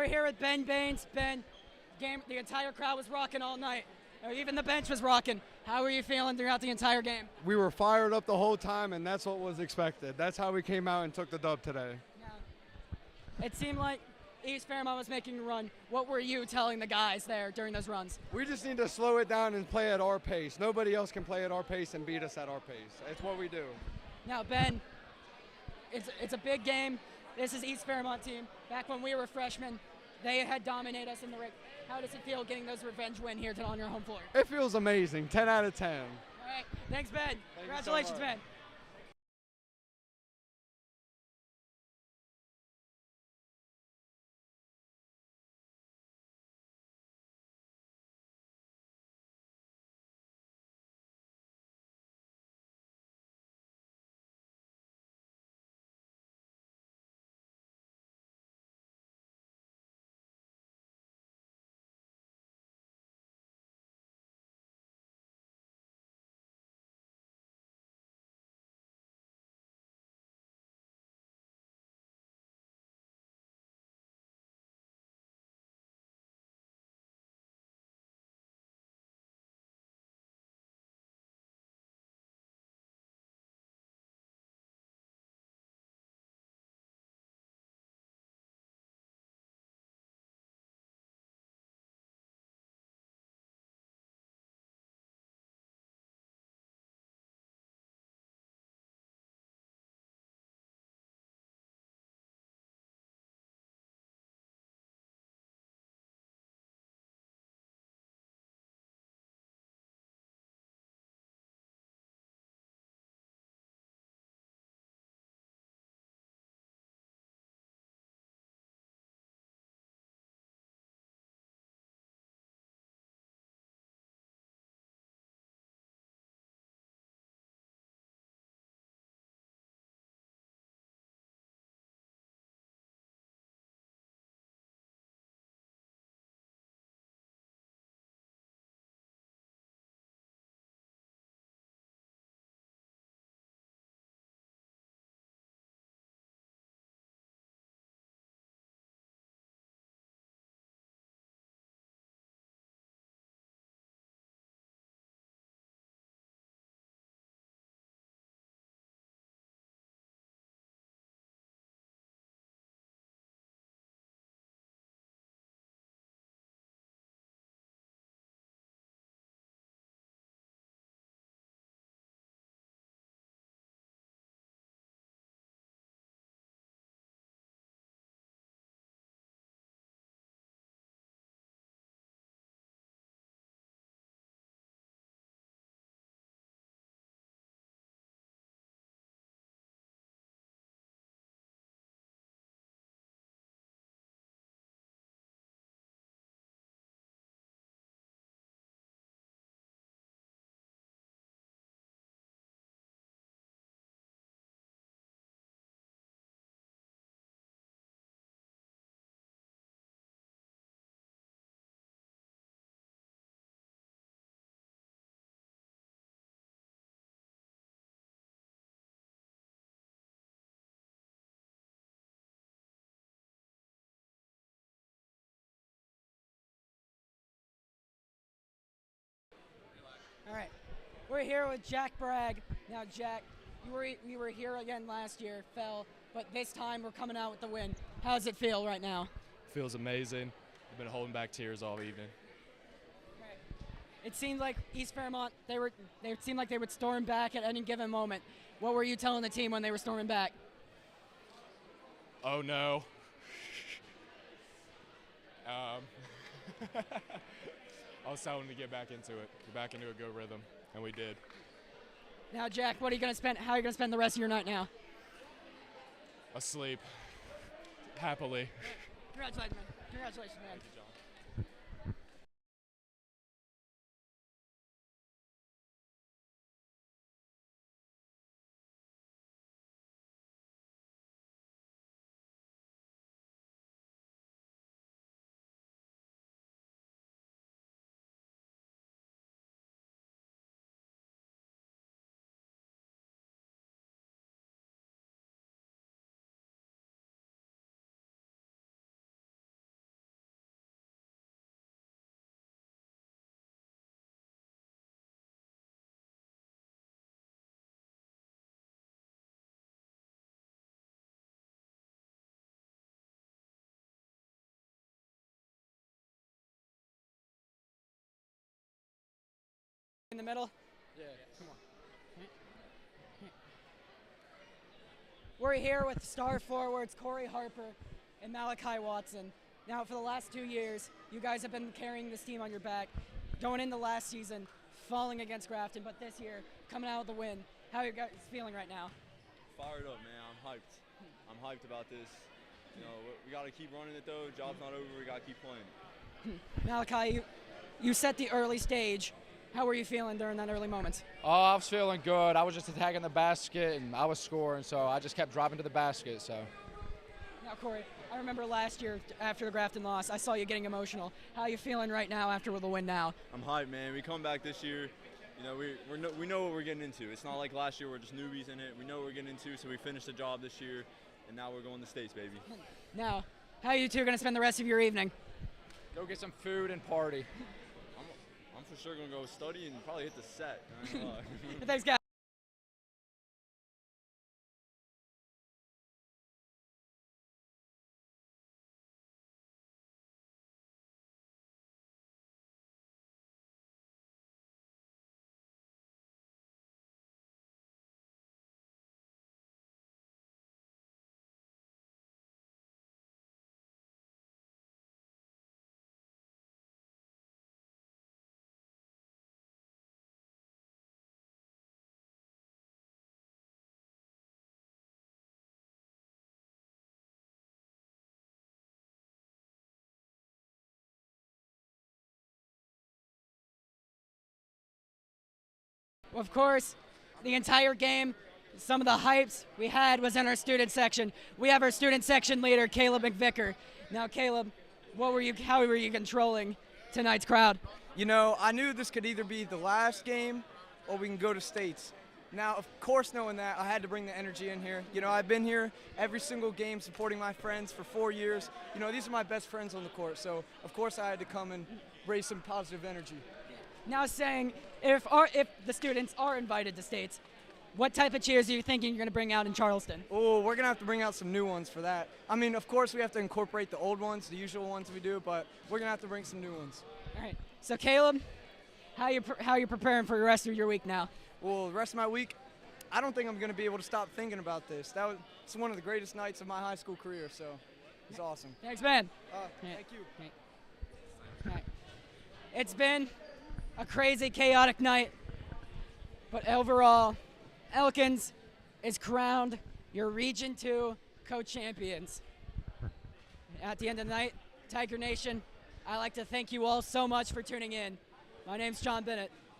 We're here with Ben Baines. Ben, the entire crowd was rocking all night. Even the bench was rocking. How were you feeling throughout the entire game? We were fired up the whole time, and that's what was expected. That's how we came out and took the dub today. It seemed like East Fairmont was making a run. What were you telling the guys there during those runs? We just need to slow it down and play at our pace. Nobody else can play at our pace and beat us at our pace. It's what we do. Now, Ben, it's a big game. This is East Fairmont team. Back when we were freshmen, they had dominated us in the rig. How does it feel getting those revenge win here on your home floor? It feels amazing. 10 out of 10. All right. Thanks, Ben. Congratulations, so Ben. All right. We're here with Jack Bragg. Now, Jack, we were here again last year, fell, but this time we're coming out with the win. How does it feel right now? Feels amazing. I've been holding back tears all evening. Right. It seemed like East Fairmont, they seemed like they would storm back at any given moment. What were you telling the team when they were storming back? Oh no. I was telling them to get back into it, get back into a good rhythm, and we did. Now, Jack, how are you going to spend the rest of your night now? Asleep. Happily. Congratulations, man. Congratulations, man. In the middle. Yeah. Come on. We're here with star forwards Corey Harper and Malachi Watson. Now, for the last 2 years, you guys have been carrying this team on your back, going into last season, falling against Grafton, but this year, coming out with a win. How are you guys feeling right now? Fired up, man. I'm hyped. I'm hyped about this. You know, we got to keep running it, though. Job's not over. We got to keep playing. Malachi, you set the early stage. How were you feeling during that early moments? Oh, I was feeling good. I was just attacking the basket, and I was scoring, so I just kept driving to the basket. So. Now, Corey, I remember last year after the Grafton loss, I saw you getting emotional. How are you feeling right now after the win now? I'm hyped, man. We come back this year. You know, we know what we're getting into. It's not like last year we're just newbies in it. We know what we're getting into, so we finished the job this year, and now we're going to States, baby. Now, how are you two going to spend the rest of your evening? Go get some food and party. I'm for sure going to go study and probably hit the set. Thanks, guys. Of course, the entire game, some of the hypes we had was in our student section. We have our student section leader, Caleb McVicker. Now, Caleb, how were you controlling tonight's crowd? You know, I knew this could either be the last game or we can go to States. Now, of course, knowing that, I had to bring the energy in here. You know, I've been here every single game supporting my friends for 4 years. You know, these are my best friends on the court, so of course I had to come and raise some positive energy. Now saying, if the students are invited to States, what type of cheers are you thinking you're going to bring out in Charleston? Oh, we're going to have to bring out some new ones for that. I mean, of course we have to incorporate the old ones, the usual ones we do, but we're going to have to bring some new ones. All right. So Caleb, how you preparing for the rest of your week now? Well, the rest of my week, I don't think I'm going to be able to stop thinking about this. It's one of the greatest nights of my high school career, so it's awesome. Thanks, man. Thank you. All right. It's been a crazy, chaotic night, but overall, Elkins is crowned your Region 2 co-champions. At the end of the night, Tiger Nation, I'd like to thank you all so much for tuning in. My name's John Bennett.